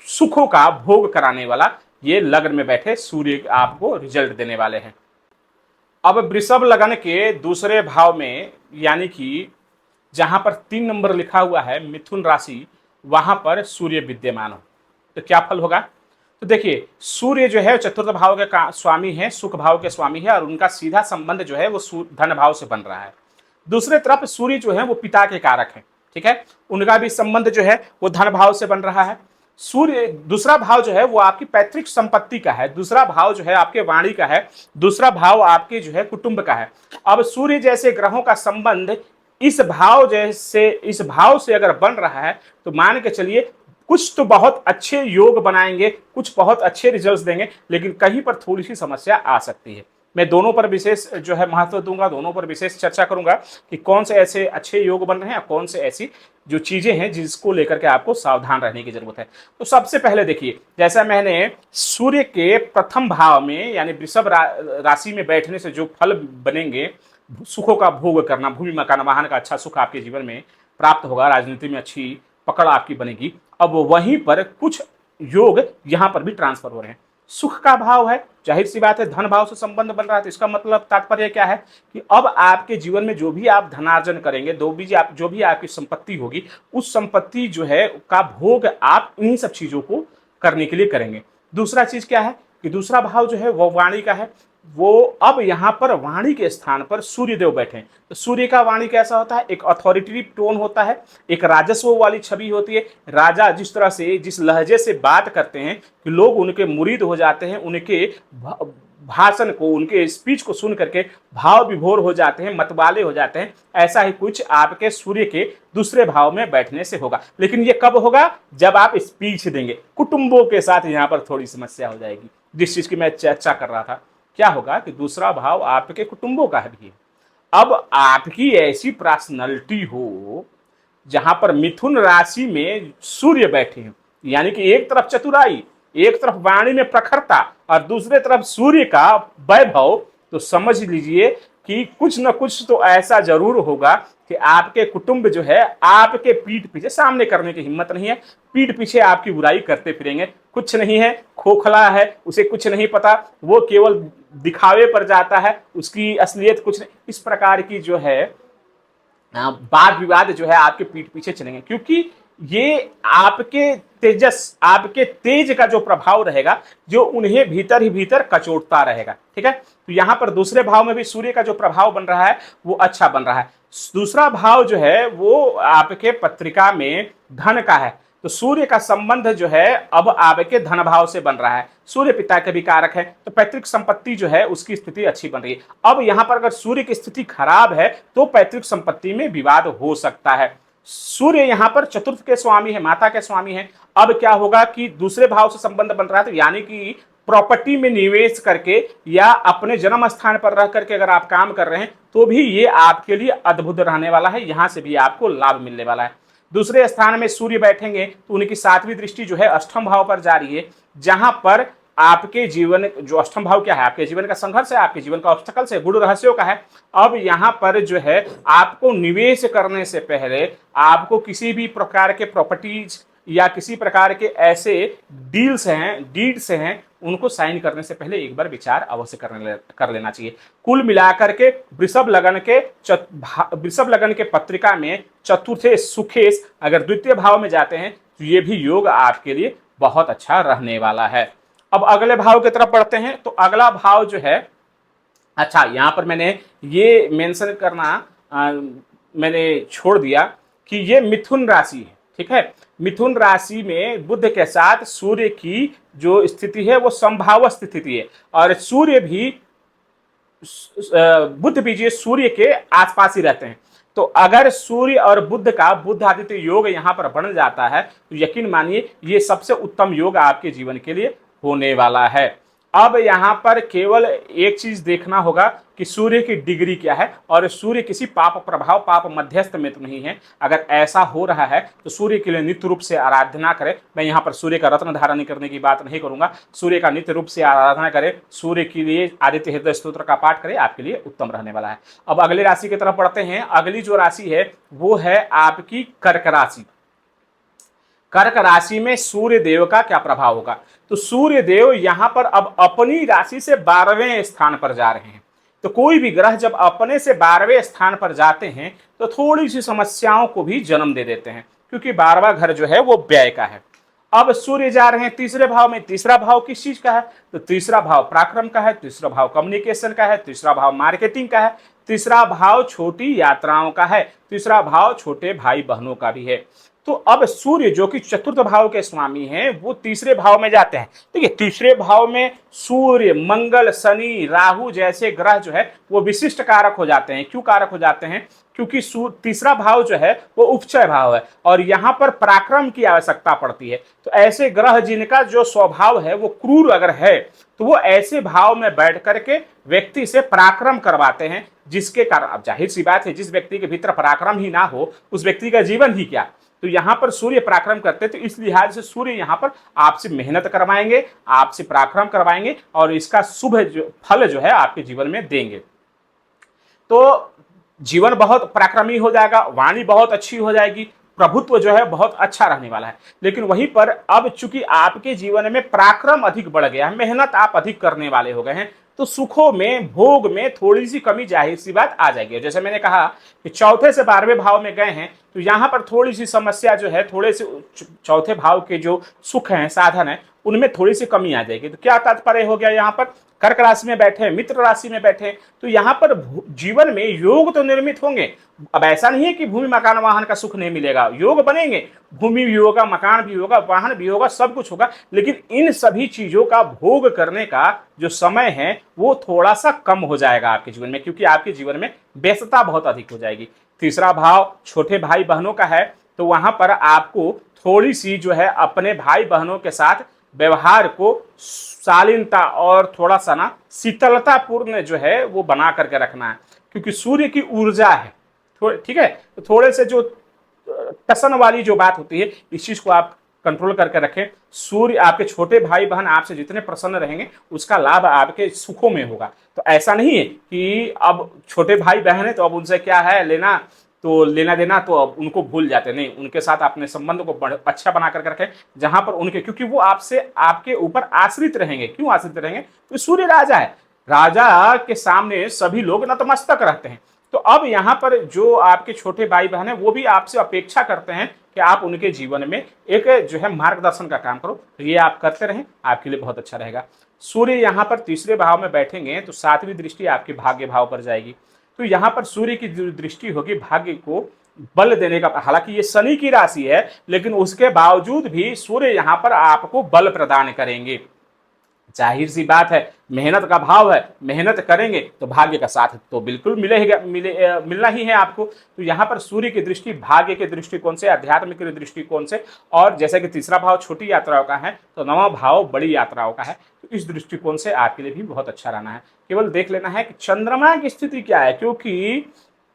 सुखों का भोग कराने वाला ये लग्न में बैठे सूर्य आपको रिजल्ट देने वाले हैं। अब वृषभ लगन के दूसरे भाव में, यानी कि जहां पर 3 नंबर लिखा हुआ है मिथुन राशि, वहां पर सूर्य विद्यमान हो तो क्या फल होगा। तो देखिए सूर्य जो है चतुर्थ भाव के स्वामी है, सुख भाव के स्वामी है, और उनका सीधा संबंध जो है वो धन भाव से बन रहा है। दूसरे तरफ सूर्य जो है वो पिता के कारक है, ठीक है, उनका भी संबंध जो है वो धन भाव से बन रहा है। सूर्य दूसरा भाव जो है वो आपकी पैतृक संपत्ति का है, दूसरा भाव जो है आपके वाणी का है, दूसरा भाव आपके जो है कुटुंब का है। अब सूर्य जैसे ग्रहों का संबंध इस भाव से अगर बन रहा है तो मान के चलिए कुछ तो बहुत अच्छे योग बनाएंगे, कुछ बहुत अच्छे रिजल्ट्स देंगे, लेकिन कहीं पर थोड़ी सी समस्या आ सकती है। मैं दोनों पर विशेष जो है महत्व दूंगा, दोनों पर विशेष चर्चा करूंगा कि कौन से ऐसे अच्छे योग बन रहे हैं और कौन से ऐसी जो चीजें हैं जिसको लेकर के आपको सावधान रहने की जरूरत है। तो सबसे पहले देखिए, जैसा मैंने सूर्य के प्रथम भाव में यानी वृषभ राशि में बैठने से जो फल बनेंगे, सुखों का भोग करना, भूमि मकान वाहन का अच्छा सुख आपके जीवन में प्राप्त होगा, राजनीति में अच्छी पकड़ आपकी बनेगी। अब वहीं पर कुछ योग यहां पर भी ट्रांसफर हो रहे हैं। सुख का भाव है, जाहिर सी बात है धन भाव से संबंध बन रहा है, तो इसका मतलब तात्पर्य क्या है कि अब आपके जीवन में जो भी आप धनार्जन करेंगे, जो भी आपकी संपत्ति होगी, उस संपत्ति जो है का भोग आप इन्हीं सब चीजों को करने के लिए करेंगे। दूसरा चीज क्या है कि दूसरा भाव जो है वो वाणी का है, वो अब यहां पर वाणी के स्थान पर सूर्यदेव बैठे हैं। तो सूर्य का वाणी कैसा होता है, एक अथॉरिटेटिव टोन होता है, एक राजस्व वाली छवि होती है। राजा जिस तरह से जिस लहजे से बात करते हैं कि लोग उनके मुरीद हो जाते हैं, उनके भाषण को, उनके स्पीच को सुन करके भाव विभोर हो जाते हैं, मतवाले हो जाते हैं, ऐसा ही कुछ आपके सूर्य के दूसरे भाव में बैठने से होगा। लेकिन ये कब होगा, जब आप स्पीच देंगे। कुटुंबों के साथ यहाँ पर थोड़ी समस्या हो जाएगी, जिस चीज की मैं चर्चा कर रहा था, क्या होगा कि दूसरा भाव आपके कुटुंबों का भी है। अब आपकी ऐसी पर्सनैलिटी हो जहां पर मिथुन राशि में सूर्य बैठे हैं, यानी कि एक तरफ चतुराई, एक तरफ वाणी में प्रखरता और दूसरे तरफ सूर्य का वैभव, तो समझ लीजिए कि कुछ न कुछ तो ऐसा जरूर होगा कि आपके कुटुंब जो है आपके पीठ पीछे, सामने करने की हिम्मत नहीं है, पीठ पीछे आपकी बुराई करते फिरेंगे। कुछ नहीं है, खोखला है, उसे कुछ नहीं पता, वो केवल दिखावे पर जाता है, उसकी असलियत कुछ नहीं, इस प्रकार की जो है वाद विवाद जो है आपके पीठ पीछे चलेंगे, क्योंकि ये आपके तेजस, आपके तेज का जो प्रभाव रहेगा, जो उन्हें भीतर ही भीतर कचोटता रहेगा। ठीक है, तो यहां पर दूसरे भाव में भी सूर्य का जो प्रभाव बन रहा है वो अच्छा बन रहा है। दूसरा भाव जो है वो आपके पत्रिका में धन का है, तो सूर्य का संबंध जो है अब आपके धन भाव से बन रहा है। सूर्य पिता के भी कारक है, तो पैतृक संपत्ति जो है उसकी स्थिति अच्छी बन रही है। अब यहां पर अगर सूर्य की स्थिति खराब है तो पैतृक संपत्ति में विवाद हो सकता है। सूर्य यहां पर चतुर्थ के स्वामी है, माता के स्वामी है। अब क्या होगा कि दूसरे भाव से संबंध बन रहा है, तो यानी कि प्रॉपर्टी में निवेश करके या अपने जन्म स्थान पर रह करके अगर आप काम कर रहे हैं तो भी ये आपके लिए अद्भुत रहने वाला है, यहां से भी आपको लाभ मिलने वाला है। दूसरे स्थान में सूर्य बैठेंगे तो उनकी सातवीं दृष्टि जो है अष्टम भाव पर जा रही है, जहां पर आपके जीवन, जो अष्टम भाव क्या है, आपके जीवन का संघर्ष है, आपके जीवन का ऑब्स्टेकल्स है, गुण रहस्यों का है। अब यहां पर जो है आपको निवेश करने से पहले आपको किसी भी प्रकार के प्रॉपर्टीज या किसी प्रकार के ऐसे डीड्स हैं, उनको साइन करने से पहले एक बार विचार अवश्य कर लेना चाहिए। कुल मिलाकर के वृषभ लगन के पत्रिका में चतुर्थे सुखेश अगर द्वितीय भाव में जाते हैं तो ये भी योग आपके लिए बहुत अच्छा रहने वाला है। अब अगले भाव की तरफ बढ़ते हैं, तो अगला भाव जो है, अच्छा यहां पर मैंने ये मेंशन करना मैंने छोड़ दिया कि ये मिथुन राशि है। ठीक है, मिथुन राशि में बुध के साथ सूर्य की जो स्थिति है वो संभाव स्थिति है, और सूर्य भी, बुध भी सूर्य के आसपास ही रहते हैं। तो अगर सूर्य और बुध का बुध आदित्य योग यहां पर बन जाता है तो यकीन मानिए ये सबसे उत्तम योग आपके जीवन के लिए होने वाला है। अब यहां पर केवल एक चीज देखना होगा कि सूर्य की डिग्री क्या है, और सूर्य किसी पाप प्रभाव, पाप मध्यस्थ में तो नहीं है। अगर ऐसा हो रहा है तो सूर्य के लिए नित्य रूप से आराधना करें। मैं यहाँ पर सूर्य का रत्न धारण करने की बात नहीं करूंगा, सूर्य का नित्य रूप से आराधना करें, सूर्य के लिए आदित्य हृदय स्तोत्र का पाठ करें, आपके लिए उत्तम रहने वाला है। अब अगली राशि की तरफ बढ़ते हैं। अगली जो राशि है वो है आपकी कर्क राशि। कर्क राशि में सूर्य देव का क्या प्रभाव होगा, तो सूर्य देव यहां पर अब अपनी राशि से 12वें स्थान पर जा रहे हैं। तो कोई भी ग्रह जब अपने से 12वें स्थान पर जाते हैं तो थोड़ी सी समस्याओं को भी जन्म दे देते हैं, क्योंकि 12वां घर जो है वो व्यय का है। अब सूर्य जा रहे हैं तीसरे भाव में। तीसरा भाव किस चीज का है, तो तीसरा भाव पराक्रम का है, तीसरा भाव कम्युनिकेशन का है, तीसरा भाव मार्केटिंग का है, तीसरा भाव छोटी यात्राओं का है, तीसरा भाव छोटे भाई बहनों का भी है। तो अब सूर्य जो कि चतुर्थ भाव के स्वामी हैं वो तीसरे भाव में जाते हैं। देखिए तीसरे भाव में सूर्य, मंगल, शनि, राहु जैसे ग्रह जो है वो विशिष्ट कारक हो जाते हैं। क्यों कारक हो जाते हैं, क्योंकि तीसरा भाव जो है वो उपचय भाव है और यहाँ पर पराक्रम की आवश्यकता पड़ती है। तो ऐसे ग्रह जिनका जो स्वभाव है वो क्रूर अगर है तो वो ऐसे भाव में बैठ करके व्यक्ति से पराक्रम करवाते हैं, जिसके कारण अब जाहिर सी बात है जिस व्यक्ति के भीतर पराक्रम ही ना हो उस व्यक्ति का जीवन ही क्या। तो यहां पर सूर्य पराक्रम करते, तो इस लिहाज से सूर्य यहां पर आपसे मेहनत करवाएंगे, आपसे पराक्रम करवाएंगे और इसका शुभ फल जो है आपके जीवन में देंगे। तो जीवन बहुत पराक्रमी हो जाएगा, वाणी बहुत अच्छी हो जाएगी, प्रभुत्व जो है बहुत अच्छा रहने वाला है। लेकिन वहीं पर अब चूंकि आपके जीवन में पराक्रम अधिक बढ़ गया है, मेहनत आप अधिक करने वाले हो गए हैं, तो सुखों में, भोग में थोड़ी सी कमी जाहिर सी बात आ जाएगी। जैसे मैंने कहा कि चौथे से 12वें भाव में गए हैं तो यहां पर थोड़ी सी समस्या जो है, थोड़े से चौथे भाव के जो सुख हैं, साधन है, उनमें थोड़ी सी कमी आ जाएगी। तो क्या तात्पर्य हो गया, यहाँ पर कर्क राशि में बैठे, मित्र राशि में बैठे, तो यहाँ पर जीवन में योग तो निर्मित होंगे। अब ऐसा नहीं है कि भूमि मकान वाहन का सुख नहीं मिलेगा, योग बनेंगे, भूमि भी होगा, मकान भी होगा, वाहन भी होगा, सब कुछ होगा। लेकिन इन सभी चीजों का भोग करने का जो समय है वो थोड़ा सा कम हो जाएगा आपके जीवन में, क्योंकि आपके जीवन में व्यस्तता बहुत अधिक हो जाएगी। तीसरा भाव छोटे भाई बहनों का है, तो वहां पर आपको थोड़ी सी जो है अपने भाई बहनों के साथ व्यवहार को शालीनता और थोड़ा सा ना शीतलता पूर्ण जो है वो बना करके रखना है, क्योंकि सूर्य की ऊर्जा है। ठीक है, तो थोड़े से जो टसन वाली जो बात होती है, इस चीज को आप कंट्रोल करके रखें। सूर्य, आपके छोटे भाई बहन आपसे जितने प्रसन्न रहेंगे उसका लाभ आपके सुखों में होगा। तो ऐसा नहीं है कि अब छोटे भाई बहन है तो अब उनसे क्या है लेना, तो लेना देना तो अब उनको भूल जाते, नहीं, उनके साथ अपने संबंध को अच्छा बना करके रखें, जहां पर उनके, क्योंकि वो आपसे आपके ऊपर आश्रित रहेंगे। क्यों आश्रित रहेंगे? तो सूर्य राजा है, राजा के सामने सभी लोग नतमस्तक रहते हैं। तो अब यहाँ पर जो आपके छोटे भाई बहन है वो भी आपसे अपेक्षा करते हैं कि आप उनके जीवन में एक जो है मार्गदर्शन का काम करो। तो ये आप करते रहें, आपके लिए बहुत अच्छा रहेगा। सूर्य यहाँ पर तीसरे भाव में बैठेंगे तो सातवीं दृष्टि आपके भाग्य भाव पर जाएगी। तो यहाँ पर सूर्य की जो दृष्टि होगी भाग्य को बल देने का, हालांकि ये शनि की राशि है लेकिन उसके बावजूद भी सूर्य यहाँ पर आपको बल प्रदान करेंगे। जाहिर सी बात है, मेहनत का भाव है, मेहनत करेंगे तो भाग्य का साथ तो बिल्कुल मिलना ही है आपको। तो यहाँ पर सूर्य की दृष्टि भाग्य के दृष्टिकोण से, अध्यात्म के दृष्टिकोण से, और जैसे कि तीसरा भाव छोटी यात्राओं का है तो नवा भाव बड़ी यात्राओं का है, तो इस दृष्टिकोण से आपके लिए भी बहुत अच्छा रहना है। केवल देख लेना है कि चंद्रमा की स्थिति क्या है, क्योंकि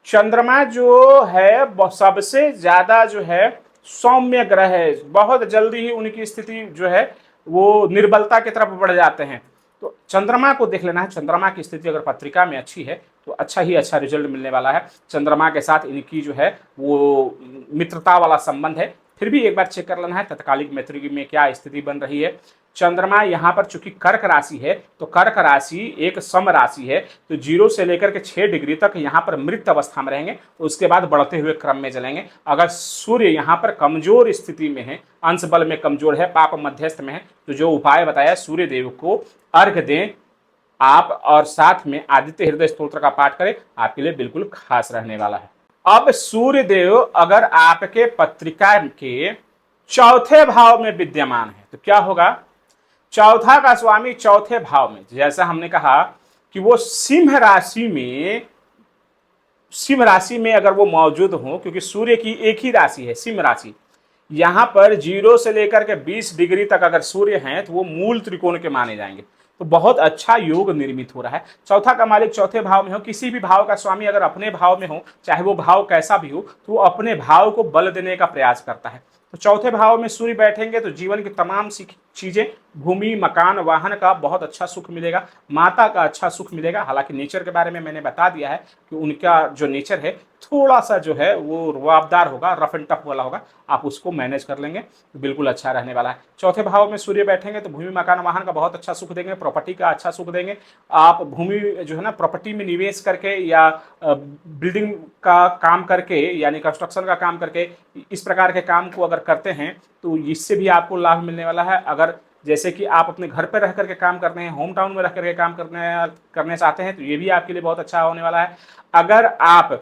चंद्रमा जो है सबसे ज्यादा जो है सौम्य ग्रह है, बहुत जल्दी ही उनकी स्थिति जो है वो निर्बलता की तरफ बढ़ जाते हैं। तो चंद्रमा को देख लेना है, चंद्रमा की स्थिति अगर पत्रिका में अच्छी है तो अच्छा ही अच्छा रिजल्ट मिलने वाला है। चंद्रमा के साथ इनकी जो है वो मित्रता वाला संबंध है, फिर भी एक बार चेक कर लेना है तत्कालिक मैत्री में क्या स्थिति बन रही है। चंद्रमा यहाँ पर चूंकि कर्क राशि है तो कर्क राशि एक सम राशि है, तो 0 से लेकर के 6 डिग्री तक यहाँ पर मृत अवस्था में रहेंगे, उसके बाद बढ़ते हुए क्रम में चलेंगे। अगर सूर्य यहाँ पर कमजोर स्थिति में है, अंश बल में कमजोर है, पाप मध्यस्थ में है, तो जो उपाय बताया सूर्य देव को अर्घ दें आप, और साथ में आदित्य हृदय स्तोत्र का पाठ करें, आपके लिए बिल्कुल खास रहने वाला है। अब सूर्य देव अगर आपके पत्रिका के चौथे भाव में विद्यमान है तो क्या होगा? चौथा का स्वामी चौथे भाव में, जैसा हमने कहा कि वो सिंह राशि में अगर वो मौजूद हो, क्योंकि सूर्य की एक ही राशि है सिंह राशि, यहां पर 0 से लेकर के 20 डिग्री तक अगर सूर्य हैं तो वो मूल त्रिकोण के माने जाएंगे। तो बहुत अच्छा योग निर्मित हो रहा है। चौथा का मालिक चौथे भाव में हो, किसी भी भाव का स्वामी अगर अपने भाव में हो, चाहे वो भाव कैसा भी हो, तो वो अपने भाव को बल देने का प्रयास करता है। तो चौथे भाव में सूर्य बैठेंगे तो जीवन की तमाम चीजें, भूमि मकान वाहन का बहुत अच्छा सुख मिलेगा, माता का अच्छा सुख मिलेगा। हालांकि नेचर के बारे में मैंने बता दिया है कि उनका जो नेचर है थोड़ा सा जो है वो रुआबदार होगा, रफ एंड टफ वाला होगा, आप उसको मैनेज कर लेंगे तो बिल्कुल अच्छा रहने वाला है। चौथे भाव में सूर्य बैठेंगे तो भूमि मकान वाहन का बहुत अच्छा सुख देंगे, प्रॉपर्टी का अच्छा सुख देंगे। आप भूमि जो है ना प्रॉपर्टी में निवेश करके या बिल्डिंग का काम करके यानी कंस्ट्रक्शन का काम करके इस प्रकार के काम को अगर करते हैं तो इससे भी आपको लाभ मिलने वाला है। अगर जैसे कि आप अपने घर पर रह करके काम करते हैं, होम टाउन में रह करके काम करने चाहते हैं तो ये भी आपके लिए बहुत अच्छा होने वाला है। अगर आप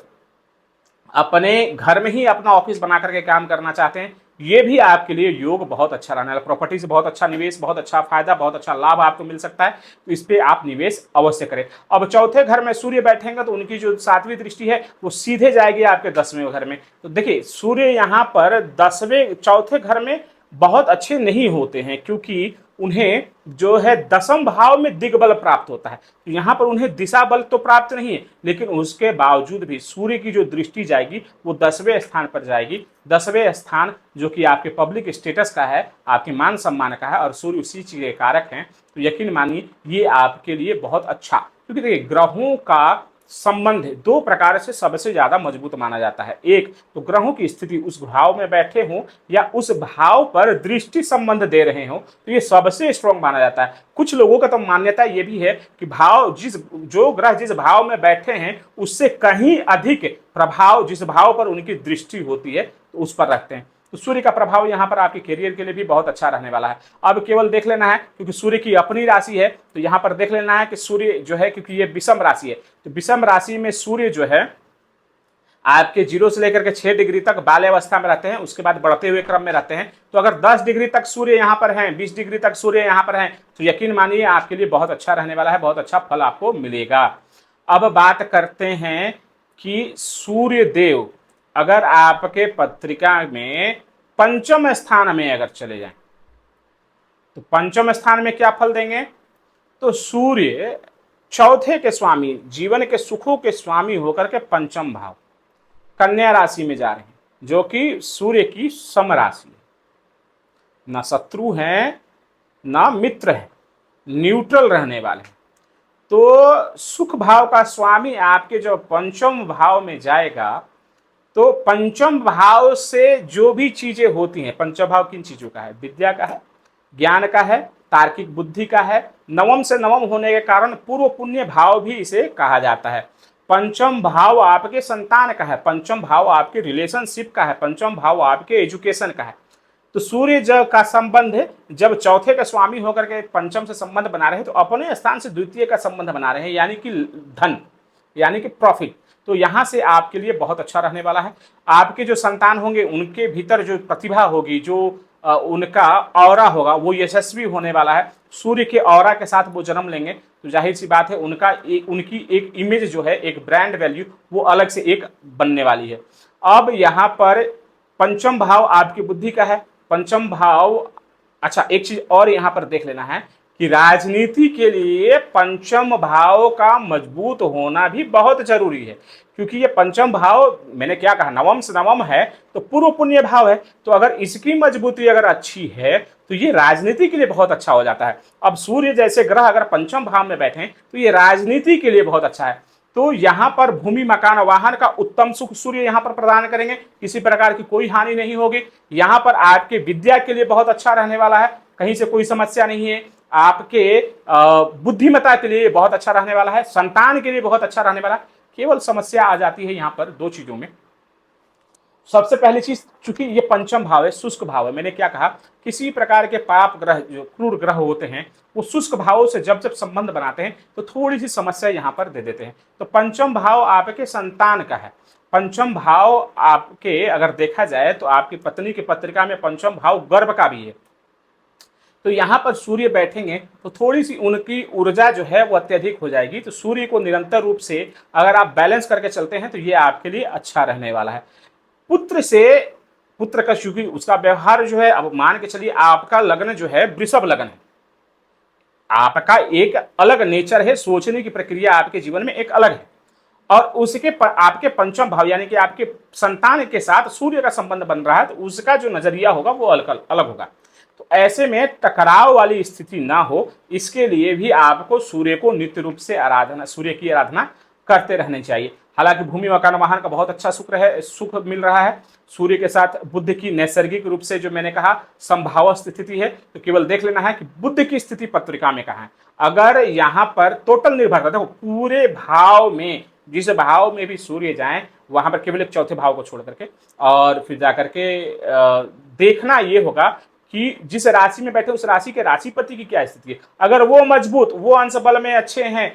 अपने घर में ही अपना ऑफिस बना करके काम करना चाहते हैं, ये भी आपके लिए योग बहुत अच्छा रहने वाला। प्रॉपर्टी से बहुत अच्छा निवेश, बहुत अच्छा फायदा, बहुत अच्छा लाभ आपको मिल सकता है, तो इस पे आप निवेश अवश्य करें। अब चौथे घर में सूर्य बैठेंगे तो उनकी जो सातवीं दृष्टि है वो सीधे जाएगी आपके 10वें घर में। तो देखिए सूर्य यहाँ पर चौथे घर में बहुत अच्छे नहीं होते हैं, क्योंकि उन्हें जो है 10वें भाव में दिग्बल प्राप्त होता है। तो यहाँ पर उन्हें दिशा बल तो प्राप्त नहीं है, लेकिन उसके बावजूद भी सूर्य की जो दृष्टि जाएगी वो 10वें स्थान पर जाएगी। 10वें स्थान जो कि आपके पब्लिक स्टेटस का है, आपके मान सम्मान का है, और सूर्य उसी चीज के कारक हैं। तो यकीन मानिए ये आपके लिए बहुत अच्छा, क्योंकि देखिए ग्रहों का संबंध दो प्रकार से सबसे ज्यादा मजबूत माना जाता है। एक तो ग्रहों की स्थिति उस भाव में बैठे हों या उस भाव पर दृष्टि संबंध दे रहे हो, तो ये सबसे स्ट्रॉन्ग माना जाता है। कुछ लोगों का तो मान्यता ये भी है कि जो ग्रह जिस भाव में बैठे हैं उससे कहीं अधिक प्रभाव जिस भाव पर उनकी दृष्टि होती है तो उस पर रखते हैं। तो सूर्य का प्रभाव यहाँ पर आपके करियर के लिए भी बहुत अच्छा रहने वाला है। अब केवल देख लेना है, क्योंकि सूर्य की अपनी राशि है, तो यहाँ पर देख लेना है कि सूर्य जो है, क्योंकि ये विषम राशि है, तो विषम राशि में सूर्य जो है आपके 0 से लेकर के 6 डिग्री तक बाल्यावस्था में रहते हैं, उसके बाद बढ़ते हुए क्रम में रहते हैं। तो अगर 10 डिग्री तक सूर्य यहाँ पर हैं, 20 डिग्री तक सूर्य यहाँ पर हैं, तो यकीन मानिए आपके लिए बहुत अच्छा रहने वाला है, बहुत अच्छा फल आपको मिलेगा। अब बात करते हैं कि सूर्य देव अगर आपके पत्रिका में 5वें स्थान में अगर चले जाएं तो पंचम स्थान में क्या फल देंगे? तो सूर्य चौथे के स्वामी, जीवन के सुखों के स्वामी होकर के पंचम भाव कन्या राशि में जा रहे हैं, जो कि सूर्य की सम राशि है। ना शत्रु हैं ना मित्र हैं, न्यूट्रल रहने वाले हैं। तो सुख भाव का स्वामी आपके जो पंचम भाव में जाएगा, तो पंचम भाव से जो भी चीजें होती हैं, पंचम भाव किन चीजों का है? विद्या का है, ज्ञान का है, तार्किक बुद्धि का है। नवम से नवम होने के कारण पूर्व पुण्य भाव भी इसे कहा जाता है। पंचम भाव आपके संतान का है, पंचम भाव आपके रिलेशनशिप का है, पंचम भाव आपके एजुकेशन का है। तो सूर्य जब का संबंध जब चौथे का स्वामी होकर के पंचम से संबंध बना रहे हैं, तो अपने स्थान से द्वितीय का संबंध बना रहे हैं, यानी कि धन, यानी कि प्रॉफिट। तो यहां से आपके लिए बहुत अच्छा रहने वाला है। आपके जो संतान होंगे उनके भीतर जो प्रतिभा होगी, जो उनका ऑरा होगा, वो यशस्वी होने वाला है। सूर्य के ऑरा के साथ वो जन्म लेंगे, तो जाहिर सी बात है उनकी एक इमेज जो है, एक ब्रांड वैल्यू, वो अलग से एक बनने वाली है। अब यहाँ पर पंचम भाव आपकी बुद्धि का है, पंचम भाव। अच्छा, एक चीज और यहां पर देख लेना है कि राजनीति के लिए पंचम भाव का मजबूत होना भी बहुत जरूरी है, क्योंकि ये पंचम भाव, मैंने क्या कहा, नवम से नवम है, तो पूर्व पुण्य भाव है। तो अगर इसकी मजबूती अगर अच्छी है तो ये राजनीति के लिए बहुत अच्छा हो जाता है। अब सूर्य जैसे ग्रह अगर पंचम भाव में बैठे तो ये राजनीति के लिए बहुत अच्छा है। तो यहाँ पर भूमि मकान वाहन का उत्तम सुख सूर्य यहाँ पर प्रदान करेंगे, किसी प्रकार की कोई हानि नहीं होगी। यहाँ पर आपके विद्या के लिए बहुत अच्छा रहने वाला है, कहीं से कोई समस्या नहीं है। आपके बुद्धिमत्ता के लिए बहुत अच्छा रहने वाला है, संतान के लिए बहुत अच्छा रहने वाला है। केवल समस्या आ जाती है यहाँ पर दो चीजों में। सबसे पहली चीज, चूंकि ये पंचम भाव है, शुष्क भाव है, मैंने क्या कहा, किसी प्रकार के पाप ग्रह, जो क्रूर ग्रह होते हैं, वो शुष्क भावों से जब जब संबंध बनाते हैं तो थोड़ी सी समस्या यहाँ पर दे देते हैं। तो पंचम भाव आपके संतान का है। पंचम भाव आपके अगर देखा जाए तो आपकी पत्नी की पत्रिका में पंचम भाव गर्भ का भी है। तो यहाँ पर सूर्य बैठेंगे तो थोड़ी सी उनकी ऊर्जा जो है वो अत्यधिक हो जाएगी। तो सूर्य को निरंतर रूप से अगर आप बैलेंस करके चलते हैं तो ये आपके लिए अच्छा रहने वाला है। पुत्र का, क्योंकि उसका व्यवहार जो है, अब मान के चलिए आपका लग्न जो है वृषभ लग्न है, आपका एक अलग नेचर है, सोचने की प्रक्रिया आपके जीवन में एक अलग है, और उसके आपके पंचम भाव यानी कि आपके संतान के साथ सूर्य का संबंध बन रहा है, तो उसका जो नजरिया होगा वो अलग होगा। तो ऐसे में टकराव वाली स्थिति ना हो, इसके लिए भी आपको सूर्य को नित्य रूप से सूर्य की आराधना करते रहने चाहिए। हालांकि भूमि मकान वाहन का बहुत अच्छा सुख मिल रहा है। सूर्य के साथ बुध की नैसर्गिक रूप से, जो मैंने कहा, संभाव स्थिति है, तो केवल देख लेना है कि बुध की स्थिति पत्रिका में कहाँ है। अगर यहाँ पर टोटल निर्भरता, देखो पूरे भाव में जिस भाव में भी सूर्य जाए वहां पर केवल एक चौथे भाव को छोड़ करके, और फिर जाकर के देखना ये होगा कि जिस राशि में बैठे उस राशि के राशिपति की क्या स्थिति है। अगर वो मजबूत, वो अंश बल में अच्छे हैं,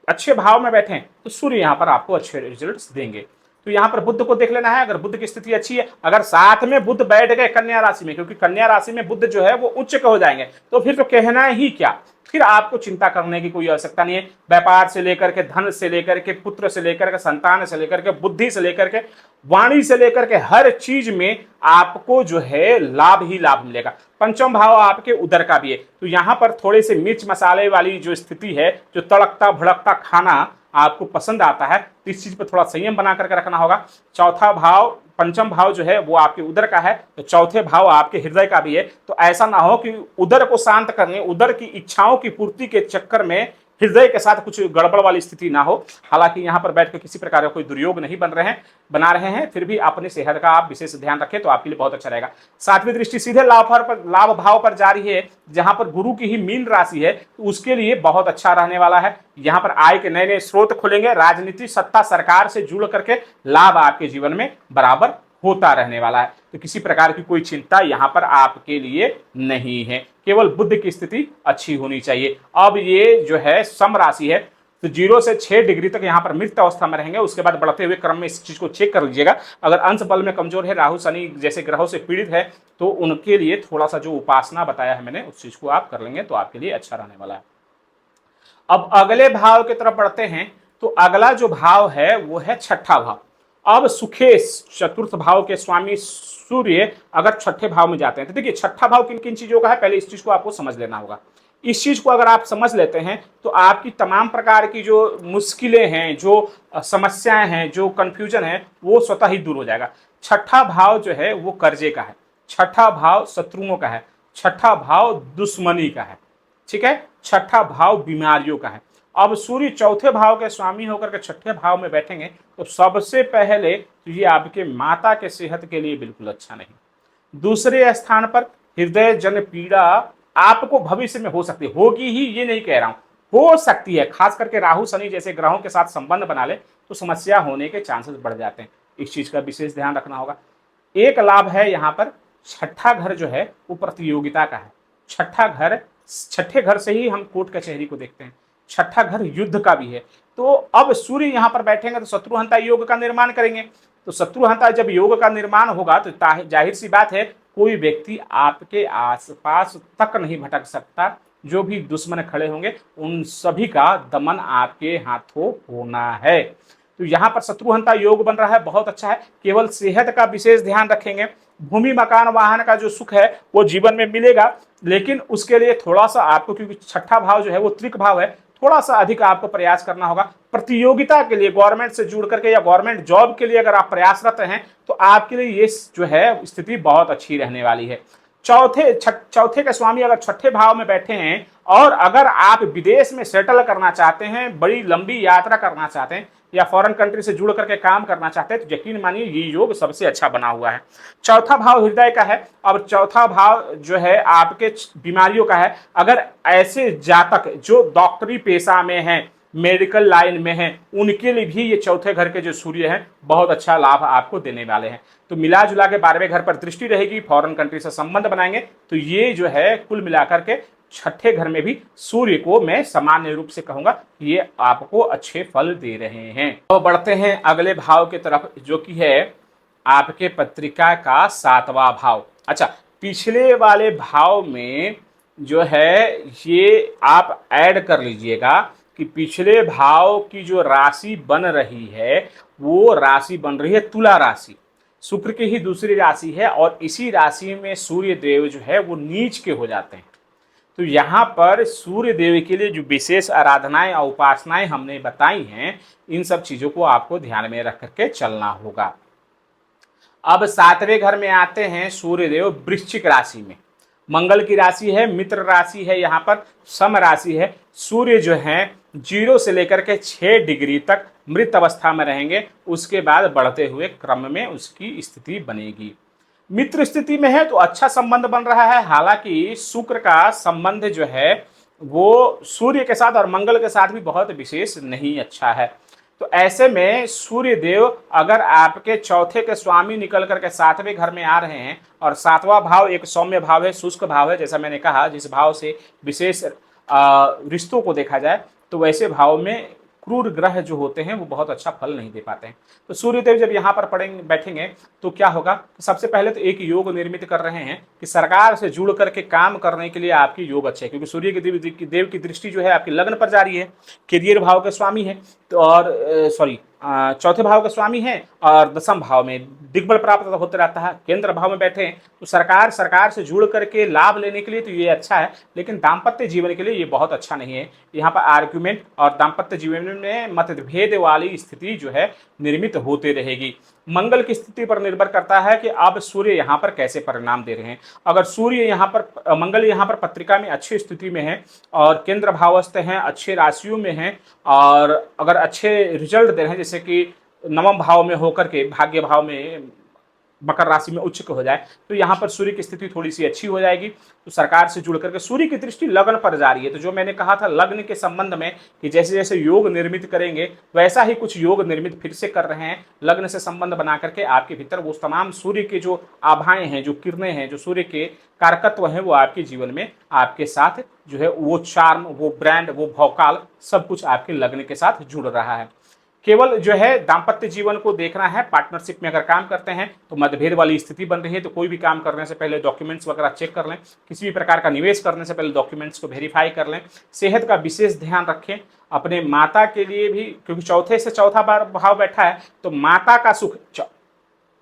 अच्छे भाव में बैठे, तो सूर्य यहाँ पर आपको अच्छे रिजल्ट्स देंगे। तो यहाँ पर बुध को देख लेना है, अगर बुध की स्थिति अच्छी है, अगर साथ में बुध बैठ गए कन्या राशि में, क्योंकि कन्या राशि में बुध जो है वो उच्च के हो जाएंगे, तो फिर तो कहना ही क्या, फिर आपको चिंता करने की कोई आवश्यकता नहीं है। व्यापार से लेकर के, धन से लेकर के, पुत्र से लेकर के, संतान से लेकर के, बुद्धि से लेकर के, वाणी से लेकर के, हर चीज में आपको जो है लाभ ही लाभ मिलेगा। पंचम भाव आपके उदर का भी है, तो यहाँ पर थोड़े से मिर्च मसाले वाली जो स्थिति है, जो तड़कता भड़कता खाना आपको पसंद आता है, तो इस चीज पर थोड़ा संयम बना करके रखना होगा। चौथा भाव, पंचम भाव जो है वो आपके उदर का है, तो चौथे भाव आपके हृदय का भी है। तो ऐसा ना हो कि उदर को शांत करने, उदर की इच्छाओं की पूर्ति के चक्कर में हृदय के साथ कुछ गड़बड़ वाली स्थिति ना हो। हालांकि यहाँ पर बैठ कर किसी प्रकार का कोई दुर्योग नहीं बना रहे हैं, फिर भी अपनी सेहत का आप विशेष ध्यान रखें तो आपके लिए बहुत अच्छा रहेगा। सातवीं दृष्टि सीधे लाभ भाव पर जा रही है, जहां पर गुरु की ही मीन राशि है, तो उसके लिए बहुत अच्छा रहने वाला है। यहाँ पर आय के नए नए स्रोत खुलेंगे, राजनीति, सत्ता, सरकार से जुड़ करके लाभ आपके जीवन में बराबर होता रहने वाला है। तो किसी प्रकार की कोई चिंता यहाँ पर आपके लिए नहीं है, केवल बुध की स्थिति अच्छी होनी चाहिए। अब ये जो है सम राशि है, तो 0 से 6 डिग्री तक यहाँ पर मृत अवस्था में रहेंगे। उसके बाद बढ़ते हुए क्रम में इस चीज को चेक कर लीजिएगा। अगर अंश बल में कमजोर है, राहु शनि जैसे ग्रहों से पीड़ित है, तो उनके लिए थोड़ा सा जो उपासना बताया है मैंने, उस चीज को आप कर लेंगे तो आपके लिए अच्छा रहने वाला है। अब अगले भाव की तरफ बढ़ते हैं, तो अगला जो भाव है वो है छठा भाव। अब सुखेश चतुर्थ भाव के स्वामी सूर्य अगर छठे भाव में जाते हैं तो देखिए छठा भाव किन किन चीजों का है, पहले इस चीज को आपको समझ लेना होगा। इस चीज को अगर आप समझ लेते हैं तो आपकी तमाम प्रकार की जो मुश्किलें हैं, जो समस्याएं हैं, जो कंफ्यूजन है, वो स्वतः ही दूर हो जाएगा। छठा भाव जो है वो कर्जे का है, छठा भाव शत्रुओं का है, छठा भाव दुश्मनी का है, ठीक है, छठा भाव बीमारियों का है। अब सूर्य चौथे भाव के स्वामी होकर के छठे भाव में बैठेंगे तो सबसे पहले तो ये आपके माता के सेहत के लिए बिल्कुल अच्छा नहीं। दूसरे स्थान पर हृदय जन पीड़ा आपको भविष्य में हो सकती है, होगी ही ये नहीं कह रहा हूं, हो सकती है, खास करके राहु शनि जैसे ग्रहों के साथ संबंध बना ले तो समस्या होने के चांसेस बढ़ जाते हैं। इस चीज का विशेष ध्यान रखना होगा। एक लाभ है यहाँ पर, छठा घर जो है वो प्रतियोगिता का है। छठा घर, छठे घर से ही हम कोर्ट कचहरी को देखते हैं, छठा घर युद्ध का भी है। तो अब सूर्य यहाँ पर बैठेंगे तो शत्रुहंता योग का निर्माण करेंगे। तो शत्रुहंता जब योग का निर्माण होगा तो जाहिर सी बात है कोई व्यक्ति आपके आसपास तक नहीं भटक सकता। जो भी दुश्मन खड़े होंगे उन सभी का दमन आपके हाथों होना है। तो यहाँ पर शत्रुहंता योग बन रहा है, बहुत अच्छा है। केवल सेहत का विशेष ध्यान रखेंगे। भूमि मकान वाहन का जो सुख है वो जीवन में मिलेगा, लेकिन उसके लिए थोड़ा सा आपको, क्योंकि छठा भाव जो है वो त्रिक भाव है, थोड़ा सा अधिक आपको प्रयास करना होगा। प्रतियोगिता के लिए गवर्नमेंट से जुड़ करके या गवर्नमेंट जॉब के लिए अगर आप प्रयासरत हैं तो आपके लिए ये जो है स्थिति बहुत अच्छी रहने वाली है। चौथे के स्वामी अगर छठे भाव में बैठे हैं और अगर आप विदेश में सेटल करना चाहते हैं, बड़ी लंबी यात्रा करना चाहते हैं या फॉरेन कंट्री से जुड़ करके काम करना चाहते हैं तो यकीन मानिए ये योग सबसे अच्छा बना हुआ है। चौथा भाव हृदय का है और चौथा भाव जो है आपके बीमारियों का है। अगर ऐसे जातक जो डॉक्टरी पेशा में हैं, मेडिकल लाइन में हैं, उनके लिए भी ये चौथे घर के जो सूर्य हैं बहुत अच्छा लाभ आपको देने वाले हैं। तो मिला जुला के 12वें घर पर दृष्टि रहेगी, फॉरेन कंट्री से संबंध बनाएंगे तो ये जो है कुल मिलाकर के छठे घर में भी सूर्य को मैं सामान्य रूप से कहूंगा ये आपको अच्छे फल दे रहे हैं। तो बढ़ते हैं अगले भाव की तरफ जो कि है आपके पत्रिका का 7वां भाव। अच्छा, पिछले वाले भाव में जो है ये आप ऐड कर लीजिएगा कि पिछले भाव की जो राशि बन रही है वो राशि बन रही है तुला राशि, शुक्र की ही दूसरी राशि है और इसी राशि में सूर्य देव जो है वो नीच के हो जाते हैं। तो यहाँ पर सूर्य देव के लिए जो विशेष आराधनाएं और उपासनाएं हमने बताई हैं, इन सब चीजों को आपको ध्यान में रख करके चलना होगा। अब 7वें घर में आते हैं सूर्य देव वृश्चिक राशि में, मंगल की राशि है, मित्र राशि है, यहाँ पर सम राशि है। सूर्य जो है 0 से लेकर के 6 डिग्री तक मृत अवस्था में रहेंगे, उसके बाद बढ़ते हुए क्रम में उसकी स्थिति बनेगी। मित्र स्थिति में है तो अच्छा संबंध बन रहा है, हालांकि शुक्र का संबंध जो है वो सूर्य के साथ और मंगल के साथ भी बहुत विशेष नहीं अच्छा है। तो ऐसे में सूर्य देव अगर आपके चौथे के स्वामी निकल करके 7वें घर में आ रहे हैं और 7वां भाव एक सौम्य भाव है, शुष्क भाव है, जैसा मैंने कहा जिस भाव से विशेष रिश्तों को देखा जाए तो वैसे भाव में क्रूर ग्रह जो होते हैं वो बहुत अच्छा फल नहीं दे पाते हैं। तो सूर्यदेव जब यहाँ पर बैठेंगे तो क्या होगा, सबसे पहले तो एक योग निर्मित कर रहे हैं कि सरकार से जुड़ करके काम करने के लिए आपकी योग अच्छे है, क्योंकि सूर्य के देव की दृष्टि जो है आपके लग्न पर जा रही है, करियर भाव के स्वामी है तो और चौथे भाव के स्वामी है और 10वें भाव में दिग्बल प्राप्त होते रहता है। केंद्र भाव में बैठे हैं तो सरकार से जुड़ करके लाभ लेने के लिए तो ये अच्छा है, लेकिन दाम्पत्य जीवन के लिए ये बहुत अच्छा नहीं है। यहाँ पर आर्ग्यूमेंट और दाम्पत्य जीवन में मतभेद वाली स्थिति जो है निर्मित होते रहेगी। मंगल की स्थिति पर निर्भर करता है कि अब सूर्य यहाँ पर कैसे परिणाम दे रहे हैं। अगर सूर्य यहाँ पर, मंगल यहाँ पर पत्रिका में अच्छी स्थिति में है और केंद्र भावस्थ हैं, अच्छे राशियों में हैं और अगर अच्छे रिजल्ट दे रहे हैं, जैसे कि 9वें भाव में होकर के भाग्य भाव में मकर राशि में उच्च हो जाए तो यहाँ पर सूर्य की स्थिति थोड़ी सी अच्छी हो जाएगी। तो सरकार से जुड़ करके सूर्य की दृष्टि लग्न पर जा रही है। तो जो मैंने कहा था लग्न के संबंध में कि जैसे जैसे योग निर्मित करेंगे वैसा ही कुछ योग निर्मित फिर से कर रहे हैं। लग्न से संबंध बना करके आपके भीतर वो तमाम सूर्य के जो आभाएं हैं, जो किरणें हैं, जो सूर्य के कारकत्व हैं वो आपके जीवन में आपके साथ जो है वो चार्म, वो ब्रांड, वो भौकाल सब कुछ आपके लग्न के साथ जुड़ रहा है। केवल जो है दाम्पत्य जीवन को देखना है। पार्टनरशिप में अगर काम करते हैं तो मतभेद वाली स्थिति बन रही है, तो कोई भी काम करने से पहले डॉक्यूमेंट्स वगैरह चेक कर लें। किसी भी प्रकार का निवेश करने से पहले डॉक्यूमेंट्स को वेरीफाई कर लें। सेहत का विशेष ध्यान रखें। अपने माता के लिए भी, क्योंकि चौथे से चौथा भाव बैठा है, तो माता का सुख,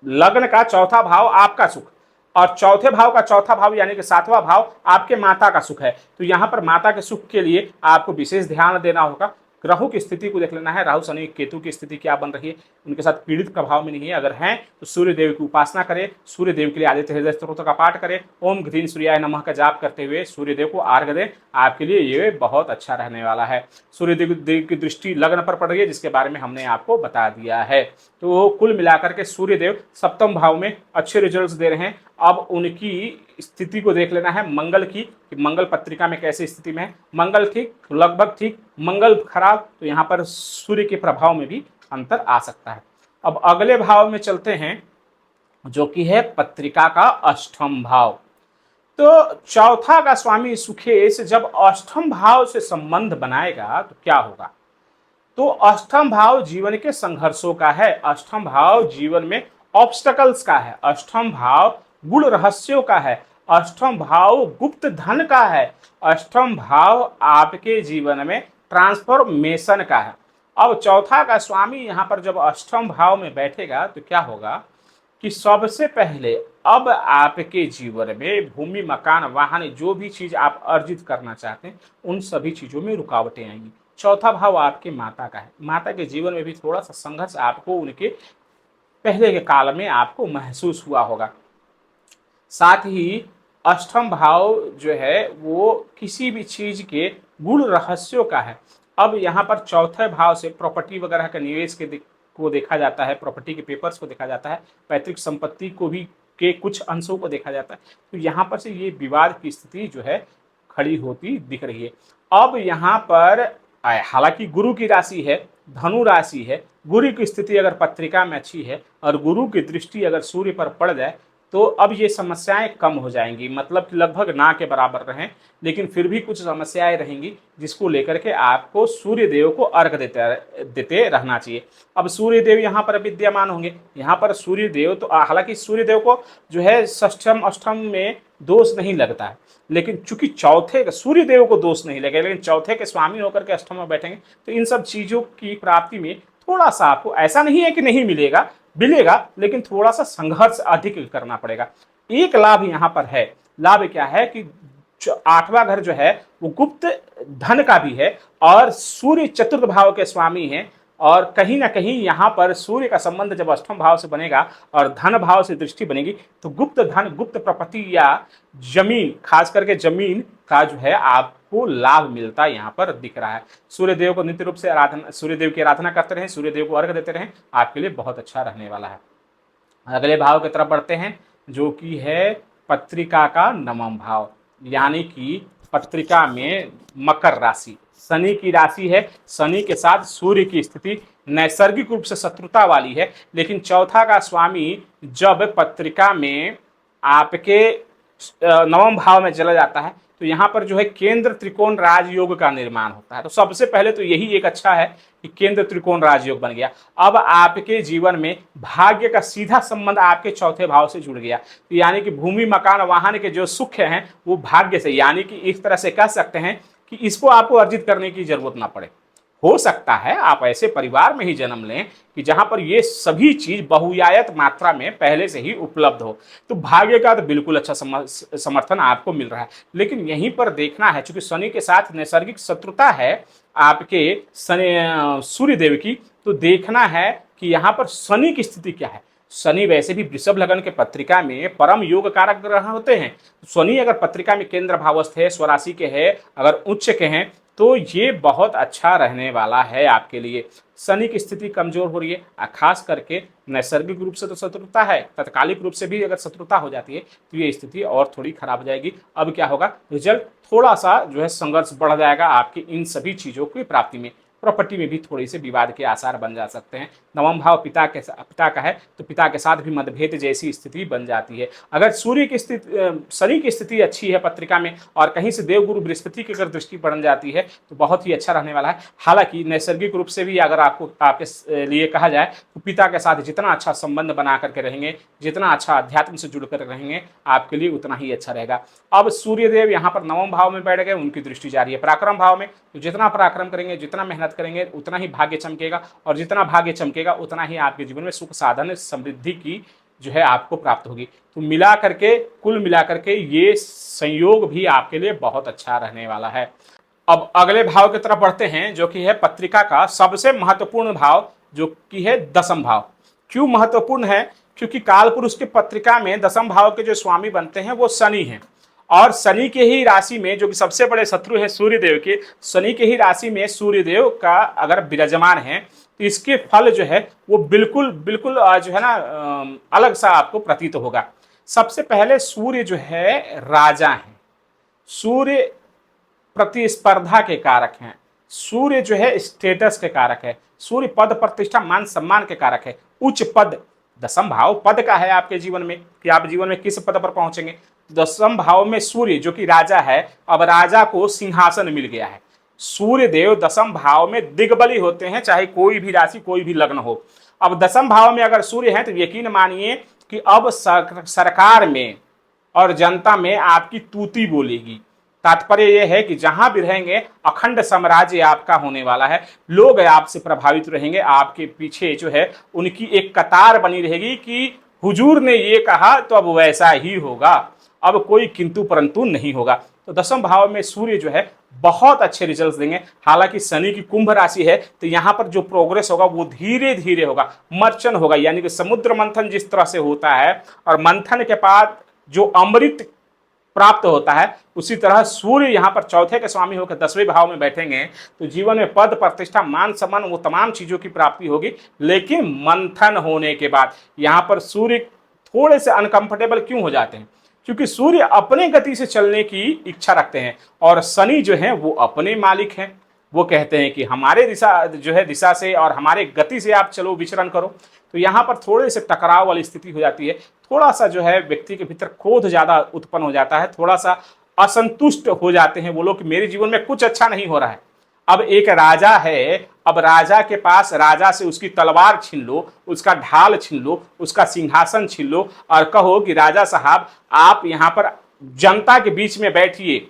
लग्न का चौथा भाव आपका सुख, और चौथे भाव का चौथा भाव यानी कि सातवां भाव आपके माता का सुख है। तो यहाँ पर माता के सुख के लिए आपको विशेष ध्यान देना होगा। राहु की स्थिति को देख लेना है। राहु शनि केतु की स्थिति क्या बन रही है, उनके साथ पीड़ित प्रभाव में नहीं है। अगर हैं तो सूर्य देव की उपासना करें। सूर्य देव के लिए आदित्य हृदय स्तोत्र का पाठ करें। ओम घृं सूर्याय नमः का जाप करते हुए सूर्य देव को अर्घ्य दें। आपके लिए ये बहुत अच्छा रहने वाला है। सूर्य देव की दृष्टि लग्न पर पड़ रही है, जिसके बारे में हमने आपको बता दिया है। तो कुल मिलाकर के सूर्य देव सप्तम भाव में अच्छे रिजल्ट्स दे रहे हैं। अब उनकी स्थिति को देख लेना है मंगल की, कि मंगल पत्रिका में कैसी स्थिति में है। मंगल ठीक, लगभग ठीक, मंगल खराब, तो यहाँ पर सूर्य के प्रभाव में भी अंतर आ सकता है। अब अगले भाव में चलते हैं, जो कि है पत्रिका का अष्टम भाव। तो चौथा का स्वामी सुखेश जब अष्टम भाव से संबंध बनाएगा तो क्या होगा। तो अष्टम भाव जीवन के संघर्षों का है। अष्टम भाव जीवन में ऑब्स्टकल्स का है। अष्टम भाव गुण रहस्यों का है। अष्टम भाव गुप्त धन का है। अष्टम भाव आपके जीवन में ट्रांसफॉर्मेशन का है। अब चौथा का स्वामी यहाँ पर जब अष्टम भाव में बैठेगा तो क्या होगा कि सबसे पहले अब आपके जीवन में भूमि, मकान, वाहन, जो भी चीज आप अर्जित करना चाहते हैं, उन सभी चीजों में रुकावटें आएंगी। चौथा भाव आपके माता का है। माता के जीवन में भी थोड़ा सा संघर्ष आपको उनके पहले के काल में आपको महसूस हुआ होगा। साथ ही अष्टम भाव जो है वो किसी भी चीज के गुण रहस्यों का है। अब यहाँ पर चौथे भाव से प्रॉपर्टी वगैरह का निवेश को देखा जाता है, प्रॉपर्टी के पेपर्स को देखा जाता है, पैतृक संपत्ति को भी के कुछ अंशों को देखा जाता है। तो यहाँ पर से ये विवाद की स्थिति जो है खड़ी होती दिख रही है। अब यहाँ पर हालांकि गुरु की राशि है, धनु राशि है, गुरु की स्थिति अगर पत्रिका में अच्छी है और गुरु की दृष्टि अगर सूर्य पर पड़ जाए तो अब ये समस्याएं कम हो जाएंगी, मतलब कि लगभग ना के बराबर रहें, लेकिन फिर भी कुछ समस्याएं रहेंगी जिसको लेकर के आपको सूर्य देव को अर्घ देते रहना चाहिए। अब सूर्य देव यहाँ पर विद्यमान होंगे। यहाँ पर सूर्य देव तो हालांकि सूर्य देव को जो है षष्ठम अष्टम में दोष नहीं लगता है, लेकिन चूंकि चौथे सूर्य देव को दोष नहीं लगेगा, लेकिन चौथे के स्वामी होकर के अष्टम में बैठेंगे तो इन सब चीजों की प्राप्ति में थोड़ा सा आपको, ऐसा नहीं है कि नहीं मिलेगा, मिलेगा, लेकिन थोड़ा सा संघर्ष अधिक करना पड़ेगा। एक लाभ यहाँ पर है। लाभ क्या है कि आठवां घर जो है वो गुप्त धन का भी है और सूर्य चतुर्थ भाव के स्वामी हैं, और कहीं ना कहीं यहाँ पर सूर्य का संबंध जब अष्टम भाव से बनेगा और धन भाव से दृष्टि बनेगी तो गुप्त धन, गुप्त प्रॉपर्टी या जमीन, खास करके जमीन का जो है आपको लाभ मिलता यहाँ पर दिख रहा है। सूर्य देव को नित्य रूप से सूर्य देव की आराधना करते रहें, सूर्य देव को अर्घ देते रहें, आपके लिए बहुत अच्छा रहने वाला है। अगले भाव की तरफ बढ़ते हैं, जो कि है पत्रिका का नवम भाव, यानी कि पत्रिका में मकर राशि, शनि की राशि है। शनि के साथ सूर्य की स्थिति नैसर्गिक रूप से शत्रुता वाली है, लेकिन चौथा का स्वामी जब पत्रिका में आपके नवम भाव में चला जाता है तो यहाँ पर जो है केंद्र त्रिकोण राजयोग का निर्माण होता है। तो सबसे पहले तो यही एक अच्छा है कि केंद्र त्रिकोण राजयोग बन गया। अब आपके जीवन में भाग्य का सीधा संबंध आपके चौथे भाव से जुड़ गया, तो यानी कि भूमि, मकान, वाहन के जो सुख हैं वो भाग्य से, यानी कि इस तरह से कह सकते हैं कि इसको आपको अर्जित करने की जरूरत ना पड़े। हो सकता है आप ऐसे परिवार में ही जन्म लें कि जहां पर ये सभी चीज बहुआयत मात्रा में पहले से ही उपलब्ध हो, तो भाग्य का तो बिल्कुल अच्छा समर्थन आपको मिल रहा है। लेकिन यहीं पर देखना है, चूंकि शनि के साथ नैसर्गिक शत्रुता है आपके सूर्य देव की, तो देखना है कि यहाँ पर शनि की स्थिति क्या है। शनि वैसे भी वृषभ लगन के पत्रिका में परम योग कारक ग्रह होते हैं। शनि अगर पत्रिका में केंद्र भावस्थ है, स्वराशि के है, अगर उच्च के हैं, तो ये बहुत अच्छा रहने वाला है आपके लिए। शनि की स्थिति कमजोर हो रही है, खास करके नैसर्गिक रूप से तो शत्रुता है, तत्कालिक रूप से भी अगर शत्रुता हो जाती है तो ये स्थिति और थोड़ी खराब हो जाएगी। अब क्या होगा, रिजल्ट थोड़ा सा जो है संघर्ष बढ़ जाएगा आपकी इन सभी चीजों की प्राप्ति में। प्रॉपर्टी में भी थोड़ी से विवाद के आसार बन जा सकते हैं। नवम भाव पिता का है तो पिता के साथ भी मतभेद जैसी स्थिति बन जाती है। अगर सूर्य की स्थिति, शनि की स्थिति अच्छी है पत्रिका में और कहीं से देवगुरु बृहस्पति की अगर दृष्टि बन जाती है तो बहुत ही अच्छा रहने वाला है। हालांकि नैसर्गिक रूप से भी अगर आपको आपके लिए कहा जाए तो पिता के साथ जितना अच्छा संबंध बना करके रहेंगे, जितना अच्छा अध्यात्म से जुड़कर रहेंगे, आपके लिए उतना ही अच्छा रहेगा। अब सूर्यदेव यहाँ पर नवम भाव में बैठ गए, उनकी दृष्टि जारी है पराक्रम भाव में, तो जितना पराक्रम करेंगे, जितना मेहनत करेंगे, उतना ही भाग्य चमकेगा, और जितना भाग्य चमकेगा उतना ही आपके जीवन में सुख साधन समृद्धि की जो है आपको प्राप्त होगी। तो मिला करके, कुल मिला करके ये संयोग भी आपके लिए बहुत अच्छा रहने वाला है। अब अगले भाव की तरफ बढ़ते हैं, जो कि है पत्रिका का सबसे महत्वपूर्ण भाव, जो कि है दसम भाव। क्यों महत्वपूर्ण है? क्योंकि काल पुरुष की पत्रिका में दसम भाव के जो स्वामी बनते हैं वो शनि हैं, और शनि के ही राशि में, जो कि सबसे बड़े शत्रु है सूर्यदेव के, शनि के ही राशि में सूर्यदेव का अगर विराजमान है तो इसके फल जो है वो बिल्कुल बिल्कुल जो है ना अलग सा आपको प्रतीत होगा। सबसे पहले सूर्य जो है राजा है, सूर्य प्रतिस्पर्धा के कारक हैं, सूर्य जो है स्टेटस के कारक है, सूर्य पद प्रतिष्ठा मान सम्मान के कारक है, उच्च पद। दसम भाव पद का है आपके जीवन में कि आप जीवन में किस पद पर पहुंचेंगे। दसम भाव में सूर्य जो कि राजा है, अब राजा को सिंहासन मिल गया है। सूर्य देव दसम भाव में दिग्बली होते हैं, चाहे कोई भी राशि कोई भी लग्न हो। अब दसम भाव में अगर सूर्य है तो यकीन मानिए कि अब सरकार में और जनता में आपकी तूती बोलेगी। तात्पर्य यह है कि जहां भी रहेंगे अखंड साम्राज्य आपका होने वाला है, लोग आपसे प्रभावित रहेंगे, आपके पीछे जो है उनकी एक कतार बनी रहेगी कि हुजूर ने ये कहा तो अब वैसा ही होगा, अब कोई किंतु परंतु नहीं होगा। तो दसम भाव में सूर्य जो है बहुत अच्छे रिजल्ट्स देंगे। हालांकि शनि की कुंभ राशि है तो यहाँ पर जो प्रोग्रेस होगा वो धीरे धीरे होगा, मर्चन होगा, यानी कि समुद्र मंथन जिस तरह से होता है और मंथन के बाद जो अमृत प्राप्त होता है, उसी तरह सूर्य यहाँ पर चौथे के स्वामी होकर 10वें भाव में बैठेंगे तो जीवन में पद प्रतिष्ठा मान सम्मान वो तमाम चीजों की प्राप्ति होगी। लेकिन मंथन होने के बाद यहाँ पर सूर्य थोड़े से अनकंफर्टेबल क्यों हो जाते हैं? क्योंकि सूर्य अपने गति से चलने की इच्छा रखते हैं और शनि जो है वो अपने मालिक हैं। वो कहते हैं कि हमारे दिशा से और हमारे गति से आप चलो, विचरण करो। तो यहाँ पर थोड़े से टकराव वाली स्थिति हो जाती है, थोड़ा सा जो है व्यक्ति के भीतर क्रोध ज्यादा उत्पन्न हो जाता है, थोड़ा सा असंतुष्ट हो जाते हैं वो लोग कि मेरे जीवन में कुछ अच्छा नहीं हो रहा है। अब एक राजा है, अब राजा के पास, राजा से उसकी तलवार छीन लो, उसका ढाल छीन लो, उसका सिंहासन छीन लो और कहो कि राजा साहब आप यहाँ पर जनता के बीच में बैठिए,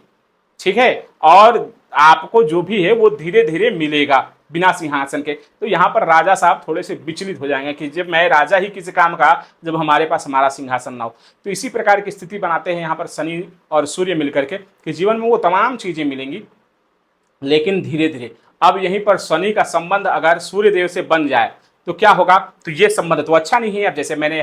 ठीक है, और आपको जो भी है वो धीरे धीरे मिलेगा बिना सिंहासन के। तो यहाँ पर राजा साहब थोड़े से विचलित हो जाएंगे कि जब मैं राजा ही किसी काम का, जब हमारे पास हमारा सिंहासन ना हो। तो इसी प्रकार की स्थिति बनाते हैं यहाँ पर शनि और सूर्य मिलकर के कि जीवन में वो तमाम चीजें मिलेंगी, लेकिन धीरे धीरे। अब यहीं पर शनि का संबंध अगर सूर्य देव से बन जाए तो क्या होगा? तो ये संबंध तो अच्छा नहीं है। अब जैसे मैंने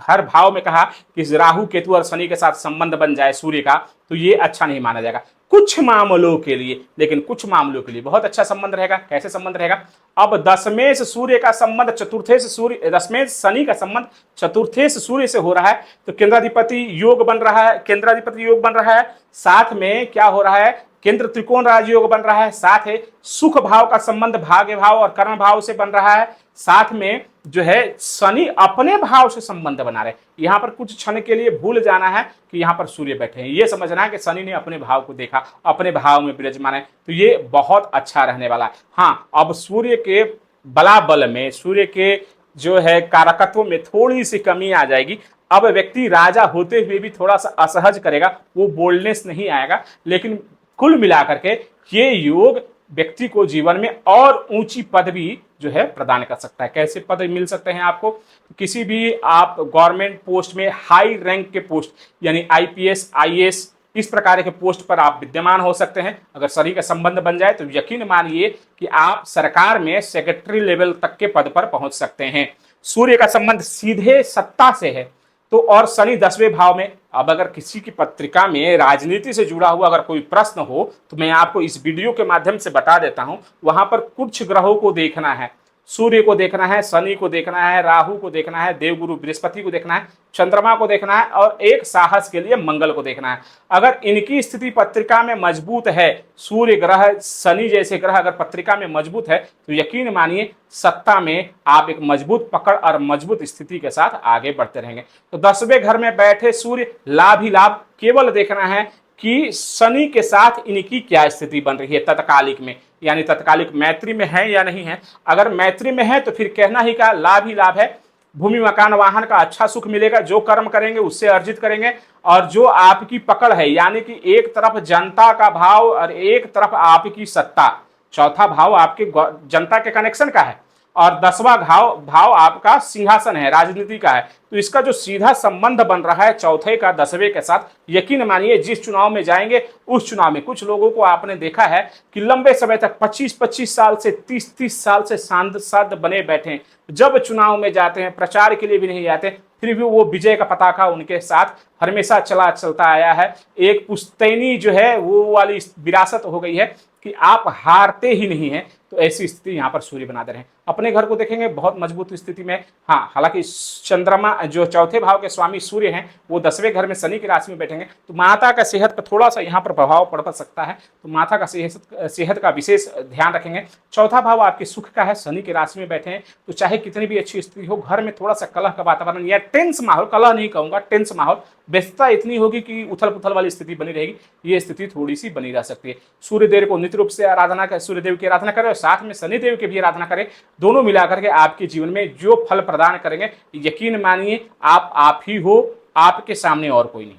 हर भाव में कहा कि राहु केतु और शनि के साथ संबंध बन जाए सूर्य का, तो ये अच्छा नहीं माना जाएगा कुछ मामलों के लिए, लेकिन कुछ मामलों के लिए बहुत अच्छा संबंध रहेगा। कैसे संबंध रहेगा? अब दसवें से सूर्य का संबंध चतुर्थे से सूर्य, दसवें शनि का संबंध चतुर्थे से सूर्य से हो रहा है, तो केंद्राधिपति योग बन रहा है, केंद्राधिपति योग बन रहा है। साथ में क्या हो रहा है? केंद्र त्रिकोण राजयोग बन रहा है। साथ है सुख भाव का संबंध भाग्य भाव और कर्म भाव से बन रहा है। साथ में जो है शनि अपने भाव से संबंध बना रहे। यहाँ पर कुछ क्षण के लिए भूल जाना है कि यहाँ पर सूर्य बैठे हैं, ये समझना है कि शनि ने अपने भाव को देखा, अपने भाव में विराजमान है, तो ये बहुत अच्छा रहने वाला है। हाँ, अब सूर्य के बलाबल में, सूर्य के जो है कारकत्व में थोड़ी सी कमी आ जाएगी। अब व्यक्ति राजा होते हुए भी थोड़ा सा असहज करेगा, वो बोल्डनेस नहीं आएगा, लेकिन कुल मिलाकर के ये योग व्यक्ति को जीवन में और ऊंची पदवी जो है प्रदान कर सकता है। कैसे पद मिल सकते हैं आपको? किसी भी आप गवर्नमेंट पोस्ट में, हाई रैंक के पोस्ट यानी आईपीएस, आईएएस, इस प्रकार के पोस्ट पर आप विद्यमान हो सकते हैं। अगर शनि का संबंध बन जाए तो यकीन मानिए कि आप सरकार में सेक्रेटरी लेवल तक के पद पर पहुंच सकते हैं। सूर्य का संबंध सीधे सत्ता से है, तो और शनि 10वें भाव में। अब अगर किसी की पत्रिका में राजनीति से जुड़ा हुआ अगर कोई प्रश्न हो तो मैं आपको इस वीडियो के माध्यम से बता देता हूं, वहां पर कुछ ग्रहों को देखना है, सूर्य को देखना है, शनि को देखना है, राहु को देखना है, देवगुरु बृहस्पति को देखना है, चंद्रमा को देखना है और एक साहस के लिए मंगल को देखना है। अगर इनकी स्थिति पत्रिका में मजबूत है, सूर्य ग्रह, शनि जैसे ग्रह अगर पत्रिका में मजबूत है, तो यकीन मानिए सत्ता में आप एक मजबूत पकड़ और मजबूत स्थिति के साथ आगे बढ़ते रहेंगे। तो 10वें घर में बैठे सूर्य लाभ ही लाभ। केवल देखना है कि शनि के साथ इनकी क्या स्थिति बन रही है तत्कालिक में, यानी तत्कालिक मैत्री में है या नहीं है। अगर मैत्री में है तो फिर कहना ही क्या, लाभ ही लाभ है। भूमि मकान वाहन का अच्छा सुख मिलेगा, जो कर्म करेंगे उससे अर्जित करेंगे। और जो आपकी पकड़ है, यानी कि एक तरफ जनता का भाव और एक तरफ आपकी सत्ता, चौथा भाव आपके जनता के कनेक्शन का है और 10वां भाव आपका सिंहासन है, राजनीति का है। तो इसका जो सीधा संबंध बन रहा है चौथे का 10वें के साथ, यकीन मानिए जिस चुनाव में जाएंगे उस चुनाव में कुछ लोगों को आपने देखा है कि लंबे समय तक 25-25 साल से 30-30 साल से सांसद बने बैठे, जब चुनाव में जाते हैं प्रचार के लिए भी नहीं जाते, फिर भी वो विजय का पताका उनके साथ हमेशा चलता आया है। एक पुश्तैनी जो है वो वाली विरासत हो गई है कि आप हारते ही नहीं हैं। तो ऐसी स्थिति यहाँ पर सूर्य बना दे रहे हैं। अपने घर को देखेंगे बहुत मजबूत स्थिति में। हाँ, हालांकि चंद्रमा जो चौथे भाव के स्वामी सूर्य हैं वो 10वें घर में शनि की राशि में बैठेंगे, तो माता का सेहत पर थोड़ा सा यहाँ पर प्रभाव पड़ सकता है। तो माता का सेहत का विशेष ध्यान रखेंगे। चौथा भाव आपके सुख का है, शनि की राशि में बैठे हैं, तो चाहे कितनी भी अच्छी स्थिति हो, घर में थोड़ा सा कलह का वातावरण या टेंस माहौल, कलह नहीं कहूंगा, टेंस माहौल, व्यस्तता इतनी होगी कि उथल पुथल वाली स्थिति बनी रहेगी। ये स्थिति थोड़ी सी बनी रह सकती है। सूर्यदेव को नित्य रूप से आराधना करें, सूर्यदेव की आराधना करें और साथ में शनिदेव की भी आराधना करें। दोनों मिलाकर के आपके जीवन में जो फल प्रदान करेंगे, यकीन मानिए आप ही हो, आपके सामने और कोई नहीं।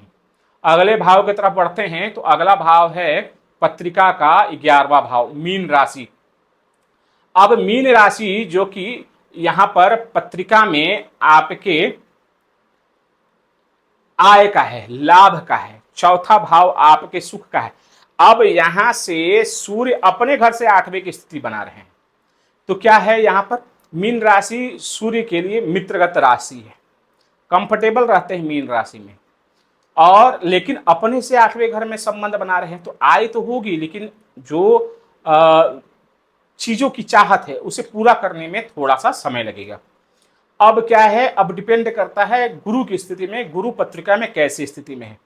अगले भाव की तरफ बढ़ते हैं तो अगला भाव है पत्रिका का 11वां भाव, मीन राशि। अब मीन राशि जो कि यहां पर पत्रिका में आपके आय का है, लाभ का है, चौथा भाव आपके सुख का है। अब यहां से सूर्य अपने घर से 8वें की स्थिति बना रहे हैं, तो क्या है यहां पर, मीन राशि सूर्य के लिए मित्रगत राशि है, कंफर्टेबल रहते हैं मीन राशि में। और लेकिन अपने से 8वें घर में संबंध बना रहे हैं, तो आय तो होगी, लेकिन जो चीजों की चाहत है उसे पूरा करने में थोड़ा सा समय लगेगा। अब क्या है, अब डिपेंड करता है गुरु की स्थिति में, गुरु पत्रिका में कैसी स्थिति में है।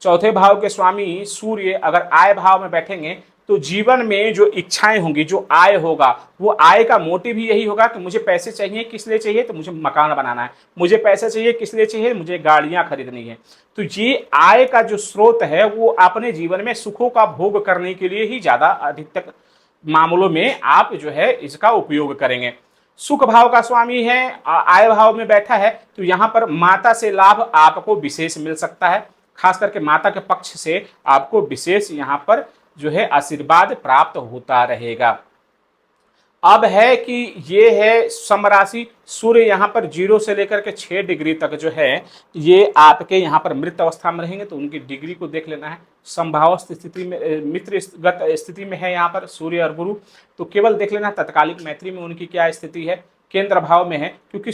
चौथे भाव के स्वामी सूर्य अगर आय भाव में बैठेंगे तो जीवन में जो इच्छाएं होंगी, जो आय होगा, वो आय का मोटिव ही यही होगा कि मुझे पैसे चाहिए, किस लिए चाहिए, तो मुझे मकान बनाना है। मुझे पैसे चाहिए, किस लिए चाहिए, मुझे गाड़ियां खरीदनी है। तो ये आय का जो स्रोत है वो अपने जीवन में सुखों का भोग करने के लिए ही ज्यादा अधिकतर मामलों में आप जो है इसका उपयोग करेंगे। सुख भाव का स्वामी है, आय भाव में बैठा है, तो यहाँ पर माता से लाभ आपको विशेष मिल सकता है, खास करके माता के पक्ष से आपको विशेष यहाँ पर जो है आशीर्वाद प्राप्त होता रहेगा। अब है कि ये है समराशि, सूर्य यहाँ पर 0 से लेकर के 6 डिग्री तक जो है ये आपके यहाँ पर मृत अवस्था में रहेंगे, तो उनकी डिग्री को देख लेना है। संभावस्थ स्थिति में, मित्रगत स्थिति में है यहाँ पर सूर्य और गुरु, तो केवल देख लेना तत्कालिक मैत्री में उनकी क्या स्थिति है। केंद्र भाव में है, क्योंकि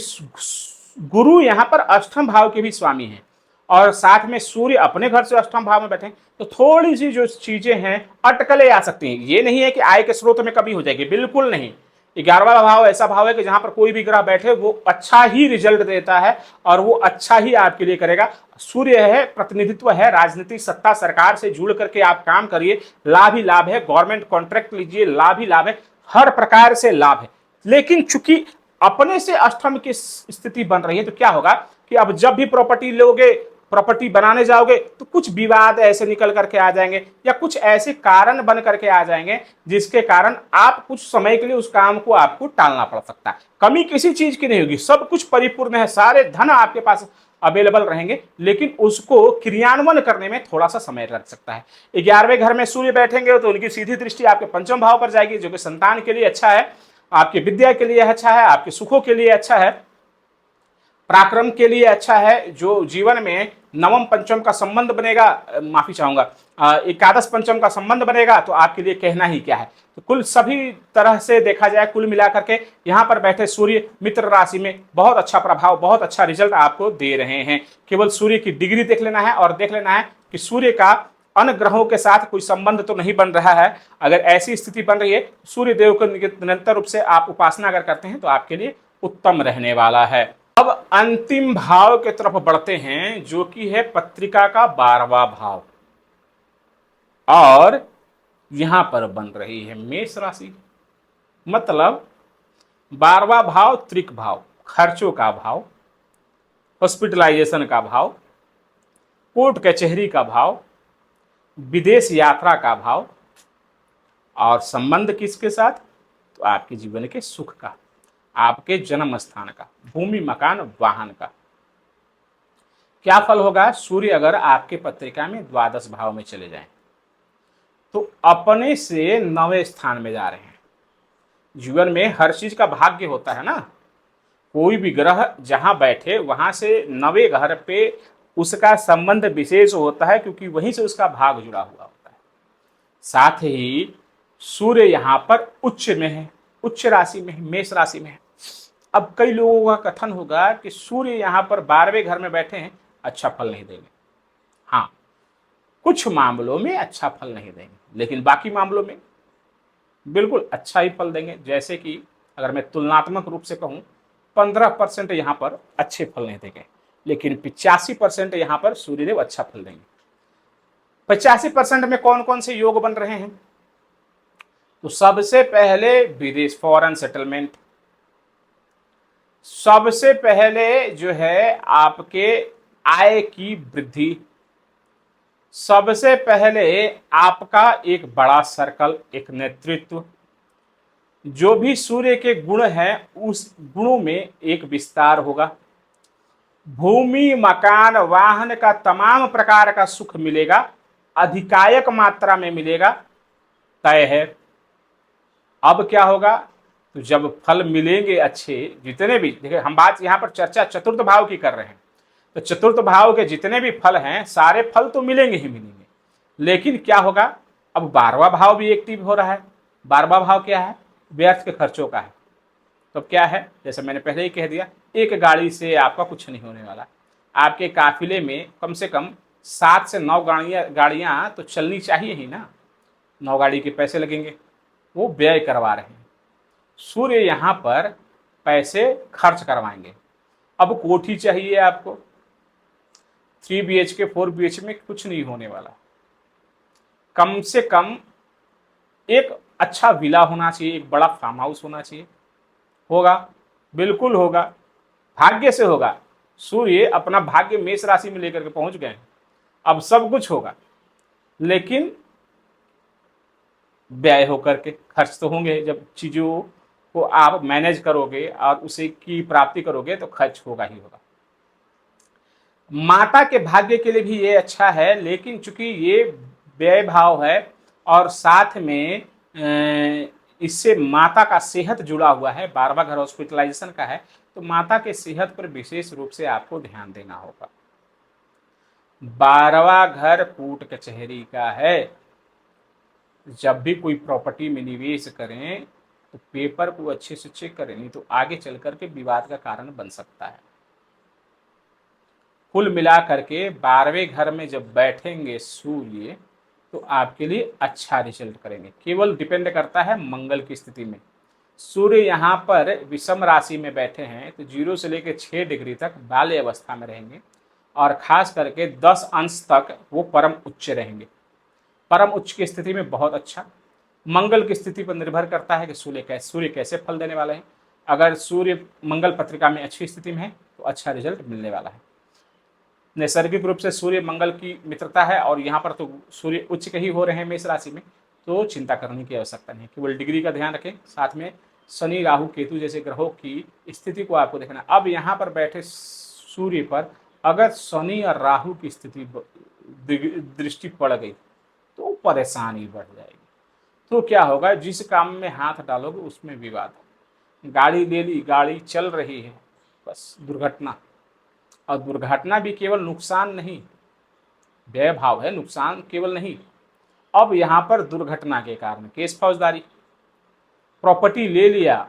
गुरु यहाँ पर अष्टम भाव के भी स्वामी हैं और साथ में सूर्य अपने घर से अष्टम भाव में बैठे, तो थोड़ी सी जो चीजें हैं अटकलें आ सकती हैं। ये नहीं है कि आय के स्रोत में कमी हो जाएगी, बिल्कुल नहीं। 11वां भाव ऐसा भाव है कि जहां पर कोई भी ग्रह बैठे वो अच्छा ही रिजल्ट देता है और वो अच्छा ही आपके लिए करेगा। सूर्य है, प्रतिनिधित्व है, राजनीति, सत्ता, सरकार से जुड़ करके आप काम करिए, लाभ ही लाभ है। गवर्नमेंट कॉन्ट्रैक्ट लीजिए, लाभ ही लाभ है, हर प्रकार से लाभ है। लेकिन चूंकि अपने से अष्टम की स्थिति बन रही है, तो क्या होगा कि अब जब भी प्रॉपर्टी लोगे, प्रॉपर्टी बनाने जाओगे, तो कुछ विवाद ऐसे निकल करके आ जाएंगे या कुछ ऐसे कारण बन करके आ जाएंगे जिसके कारण आप कुछ समय के लिए उस काम को आपको टालना पड़ सकता है। कमी किसी चीज की नहीं होगी, सब कुछ परिपूर्ण है, सारे धन आपके पास अवेलेबल रहेंगे, लेकिन उसको क्रियान्वयन करने में थोड़ा सा समय लग सकता है। 11वें घर में सूर्य बैठेंगे तो उनकी सीधी दृष्टि आपके पंचम भाव पर जाएगी, जो कि संतान के लिए अच्छा है, आपकी विद्या के लिए अच्छा है, आपके सुखों के लिए अच्छा है, पराक्रम के लिए अच्छा है। जो जीवन में नवम पंचम का संबंध बनेगा, माफी चाहूंगा, एकादश पंचम का संबंध बनेगा, तो आपके लिए कहना ही क्या है। तो कुल सभी तरह से देखा जाए, कुल मिलाकर के यहाँ पर बैठे सूर्य मित्र राशि में बहुत अच्छा प्रभाव, बहुत अच्छा रिजल्ट आपको दे रहे हैं। केवल सूर्य की डिग्री देख लेना है और देख लेना है कि सूर्य का अन्य ग्रहों के साथ कोई संबंध तो नहीं बन रहा है। अगर ऐसी स्थिति बन रही है, सूर्य देव को निरंतर रूप से आप उपासना अगर करते हैं तो आपके लिए उत्तम रहने वाला है। अब अंतिम भाव की तरफ बढ़ते हैं, जो कि है पत्रिका का 12वां भाव, और यहां पर बन रही है मेष राशि। मतलब 12वां भाव त्रिक भाव, खर्चों का भाव, हॉस्पिटलाइजेशन का भाव, कोर्ट कचहरी का भाव, विदेश यात्रा का भाव, और संबंध किसके साथ? तो आपके जीवन के सुख का, आपके जन्म स्थान का, भूमि मकान वाहन का। क्या फल होगा? सूर्य अगर आपके पत्रिका में द्वादश भाव में चले जाएं तो अपने से 9वें स्थान में जा रहे हैं। जीवन में हर चीज का भाग्य होता है ना, कोई भी ग्रह जहां बैठे वहां से 9वें घर पे उसका संबंध विशेष होता है, क्योंकि वहीं से उसका भाग जुड़ा हुआ होता है। साथ ही सूर्य यहां पर उच्च में है, उच्च राशि में है, मेष राशि में है। अब कई लोगों का कथन होगा कि सूर्य यहां पर 12वें घर में बैठे हैं, अच्छा फल नहीं देंगे। हाँ, कुछ मामलों में अच्छा फल नहीं देंगे, लेकिन बाकी मामलों में बिल्कुल अच्छा ही फल देंगे। जैसे कि अगर मैं तुलनात्मक रूप से कहूं, 15% यहां पर अच्छे फल नहीं देंगे, लेकिन 85% यहां पर सूर्यदेव अच्छा फल देंगे। 85% में कौन कौन से योग बन रहे हैं? तो सबसे पहले विदेश, फॉरेन सेटलमेंट। सबसे पहले जो है आपके आय की वृद्धि। सबसे पहले आपका एक बड़ा सर्कल, एक नेतृत्व। जो भी सूर्य के गुण हैं उस गुणों में एक विस्तार होगा। भूमि मकान वाहन का तमाम प्रकार का सुख मिलेगा, अधिकायक मात्रा में मिलेगा, तय है। अब क्या होगा? तो जब फल मिलेंगे अच्छे, जितने भी, देखिए हम बात यहां पर चर्चा चतुर्थ भाव की कर रहे हैं, तो चतुर्थ भाव के जितने भी फल हैं सारे फल तो मिलेंगे ही मिलेंगे, लेकिन क्या होगा? अब 12वां भाव भी एक्टिव हो रहा है। 12वां भाव क्या है? व्यर्थ के खर्चों का है। तो क्या है? जैसे मैंने पहले ही कह दिया, एक गाड़ी से आपका कुछ नहीं होने वाला। आपके काफिले में कम से कम 7 से 9 गाड़ियां तो चलनी चाहिए ही ना। 9 गाड़ी के पैसे लगेंगे, वो व्यय करवा रहे हैं। सूर्य यहां पर पैसे खर्च करवाएंगे। अब कोठी चाहिए आपको, 3 BHK 4 BHK में कुछ नहीं होने वाला। कम से कम एक अच्छा विला होना चाहिए, एक बड़ा फार्म हाउस होना चाहिए। होगा, बिल्कुल होगा, भाग्य से होगा। सूर्य अपना भाग्य मेष राशि में लेकर के पहुंच गए हैं, अब सब कुछ होगा, लेकिन व्यय होकर के खर्च तो होंगे। जब चीजों को आप मैनेज करोगे और उसे की प्राप्ति करोगे तो खर्च होगा ही होगा। माता के भाग्य के लिए भी ये अच्छा है, लेकिन चूंकि ये व्यय भाव है और साथ में इससे माता का सेहत जुड़ा हुआ है, 12वां घर हॉस्पिटलाइजेशन का है, तो माता के सेहत पर विशेष रूप से आपको ध्यान देना होगा। 12वां घर कोर्ट कचहरी का है। जब भी कोई प्रॉपर्टी में निवेश करें तो पेपर को अच्छे से चेक करें, नहीं तो आगे चल करके विवाद का कारण बन सकता है। कुल मिला करके 12वें घर में जब बैठेंगे सूर्य तो आपके लिए अच्छा रिजल्ट करेंगे। केवल डिपेंड करता है मंगल की स्थिति में। सूर्य यहाँ पर विषम राशि में बैठे हैं तो 0 से लेकर 6 डिग्री तक बाल्य अवस्था में रहेंगे, और खास करके 10 अंश तक वो परम उच्च रहेंगे। परम उच्च की स्थिति में बहुत अच्छा। मंगल की स्थिति पर निर्भर करता है कि सूर्य कैसे फल देने वाले हैं। अगर सूर्य मंगल पत्रिका में अच्छी स्थिति में है तो अच्छा रिजल्ट मिलने वाला है। नैसर्गिक रूप से सूर्य मंगल की मित्रता है, और यहाँ पर तो सूर्य उच्च के ही हो रहे हैं मेष राशि में, तो चिंता करने की आवश्यकता नहीं है। केवल डिग्री का ध्यान रखें, साथ में शनि राहु केतु जैसे ग्रहों की स्थिति को आपको देखना। अब यहाँ पर बैठे सूर्य पर अगर शनि और राहु की स्थिति दृष्टि पड़ गई तो परेशानी बढ़ जाएगी। तो क्या होगा? जिस काम में हाथ डालोगे उसमें विवाद। गाड़ी ले ली, गाड़ी चल रही है, बस दुर्घटना। और दुर्घटना भी केवल नुकसान नहीं, व्यय भाव है, नुकसान केवल नहीं। अब यहां पर दुर्घटना के कारण केस फौजदारी। प्रॉपर्टी ले लिया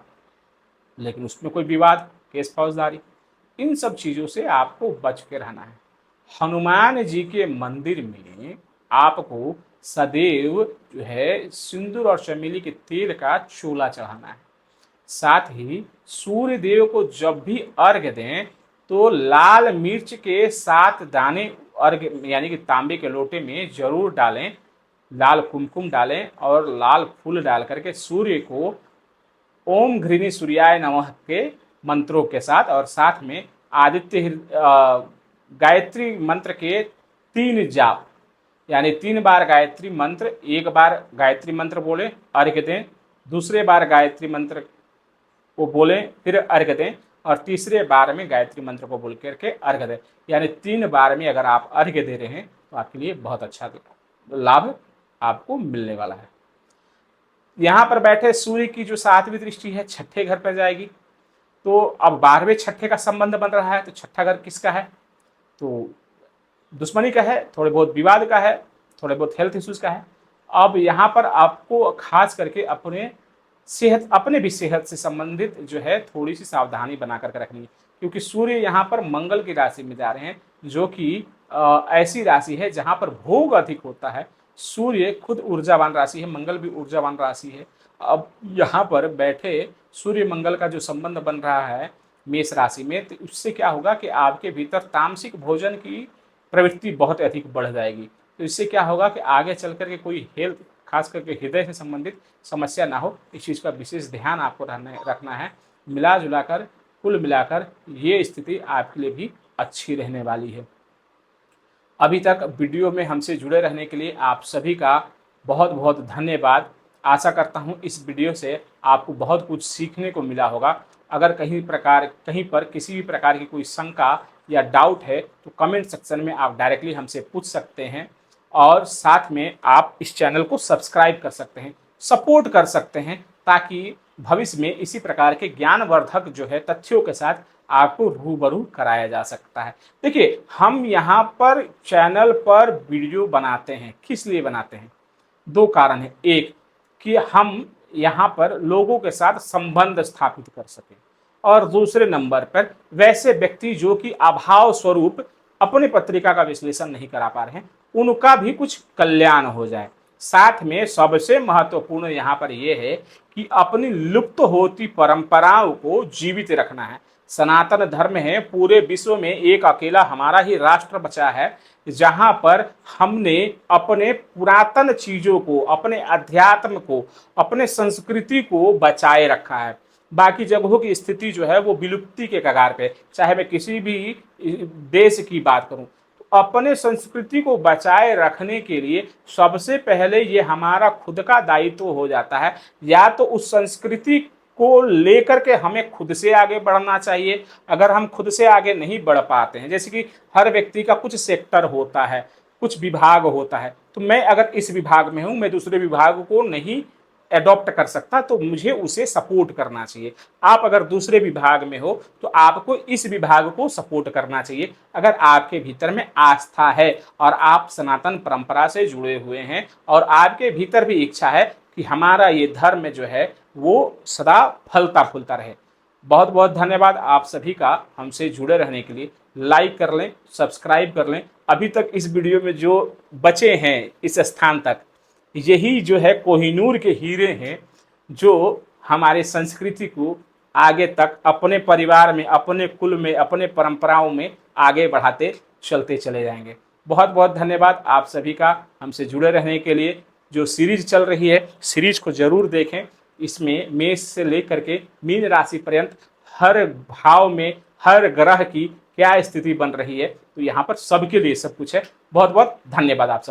लेकिन उसमें कोई विवाद, केस फौजदारी। इन सब चीजों से आपको बच के रहना है। हनुमान जी के मंदिर में आपको सदैव जो है सिंदूर और चमेली के तेल का चोला चढ़ाना है। साथ ही सूर्य देव को जब भी अर्घ्य दें तो लाल मिर्च के 7 दाने अर्घ्य यानी कि तांबे के लोटे में जरूर डालें, लाल कुमकुम डालें और लाल फूल डाल करके सूर्य को ओम घृणी सूर्याय नमः के मंत्रों के साथ और साथ में गायत्री मंत्र के 3 जाप यानी 3 बार गायत्री मंत्र, एक बार गायत्री मंत्र बोले अर्घ्य दें, दूसरे बार गायत्री मंत्र को बोलें फिर अर्घ्य दें और तीसरे बार में गायत्री मंत्र को बोल करके अर्घ्य दें। यानी 3 बार में अगर आप अर्घ्य दे रहे हैं तो आपके लिए बहुत अच्छा लाभ आपको मिलने वाला है। यहाँ पर बैठे सूर्य की जो 7वीं दृष्टि है छठे घर पर जाएगी। तो अब 12वें छठे का संबंध बन रहा है, तो छठा घर किसका है? तो दुश्मनी का है, थोड़े बहुत विवाद का है, थोड़े बहुत हेल्थ इश्यूज का है। अब यहाँ पर आपको खास करके अपने भी सेहत से संबंधित जो है थोड़ी सी सावधानी बना करके रखनी है, क्योंकि सूर्य यहाँ पर मंगल की राशि में जा रहे हैं, जो कि ऐसी राशि है जहाँ पर भोग अधिक होता है। सूर्य खुद ऊर्जावान राशि है, मंगल भी ऊर्जावान राशि है। अब यहाँ पर बैठे सूर्य मंगल का जो संबंध बन रहा है मेष राशि में, तो उससे क्या होगा कि आपके भीतर तामसिक भोजन की प्रवृत्ति बहुत अधिक बढ़ जाएगी। तो इससे क्या होगा कि आगे चल करके कोई हेल्थ खास करके हृदय से संबंधित समस्या ना हो, इस चीज़ का विशेष ध्यान आपको रखना है। मिला जुला कर कुल मिलाकर ये स्थिति आपके लिए भी अच्छी रहने वाली है। अभी तक वीडियो में हमसे जुड़े रहने के लिए आप सभी का बहुत बहुत धन्यवाद। आशा करता हूँ इस वीडियो से आपको बहुत कुछ सीखने को मिला होगा। अगर कहीं पर किसी भी प्रकार की कोई शंका या डाउट है तो कमेंट सेक्शन में आप डायरेक्टली हमसे पूछ सकते हैं और साथ में आप इस चैनल को सब्सक्राइब कर सकते हैं, सपोर्ट कर सकते हैं, ताकि भविष्य में इसी प्रकार के ज्ञानवर्धक जो है तथ्यों के साथ आपको रूबरू कराया जा सकता है। देखिए, हम यहाँ पर चैनल पर वीडियो बनाते हैं, किस लिए बनाते हैं? 2 कारण है। एक कि हम यहाँ पर लोगों के साथ संबंध स्थापित कर सकें और दूसरे नंबर पर वैसे व्यक्ति जो कि अभाव स्वरूप अपने पत्रिका का विश्लेषण नहीं करा पा रहे हैं, उनका भी कुछ कल्याण हो जाए। साथ में सबसे महत्वपूर्ण यहाँ पर यह है कि अपनी लुप्त होती परंपराओं को जीवित रखना है। सनातन धर्म है, पूरे विश्व में एक अकेला हमारा ही राष्ट्र बचा है जहां पर हमने अपने पुरातन चीजों को, अपने अध्यात्म को, अपने संस्कृति को बचाए रखा है। बाकी जगहों की स्थिति जो है वो विलुप्ति के कगार पे। चाहे मैं किसी भी देश की बात करूं, तो अपने संस्कृति को बचाए रखने के लिए सबसे पहले ये हमारा खुद का दायित्व हो जाता है। या तो उस संस्कृति को लेकर के हमें खुद से आगे बढ़ना चाहिए। अगर हम खुद से आगे नहीं बढ़ पाते हैं, जैसे कि हर व्यक्ति का कुछ सेक्टर होता है, कुछ विभाग होता है, तो मैं अगर इस विभाग में हूं, मैं दूसरे विभाग को नहीं एडॉप्ट कर सकता, तो मुझे उसे सपोर्ट करना चाहिए। आप अगर दूसरे विभाग में हो तो आपको इस विभाग को सपोर्ट करना चाहिए। अगर आपके भीतर में आस्था है और आप सनातन परंपरा से जुड़े हुए हैं और आपके भीतर भी इच्छा है कि हमारा ये धर्म जो है वो सदा फलता फूलता रहे। बहुत बहुत धन्यवाद आप सभी का हमसे जुड़े रहने के लिए। लाइक कर लें, सब्सक्राइब कर लें। अभी तक इस वीडियो में जो बचे हैं इस स्थान तक, यही जो है कोहिनूर के हीरे हैं जो हमारे संस्कृति को आगे तक अपने परिवार में, अपने कुल में, अपने परंपराओं में आगे बढ़ाते चलते चले जाएंगे। बहुत बहुत धन्यवाद आप सभी का हमसे जुड़े रहने के लिए। जो सीरीज चल रही है, सीरीज को जरूर देखें। इसमें मेष से लेकर के मीन राशि पर्यंत हर भाव में हर ग्रह की क्या स्थिति बन रही है, तो यहाँ पर सबके लिए सब कुछ है। बहुत बहुत धन्यवाद आप सब।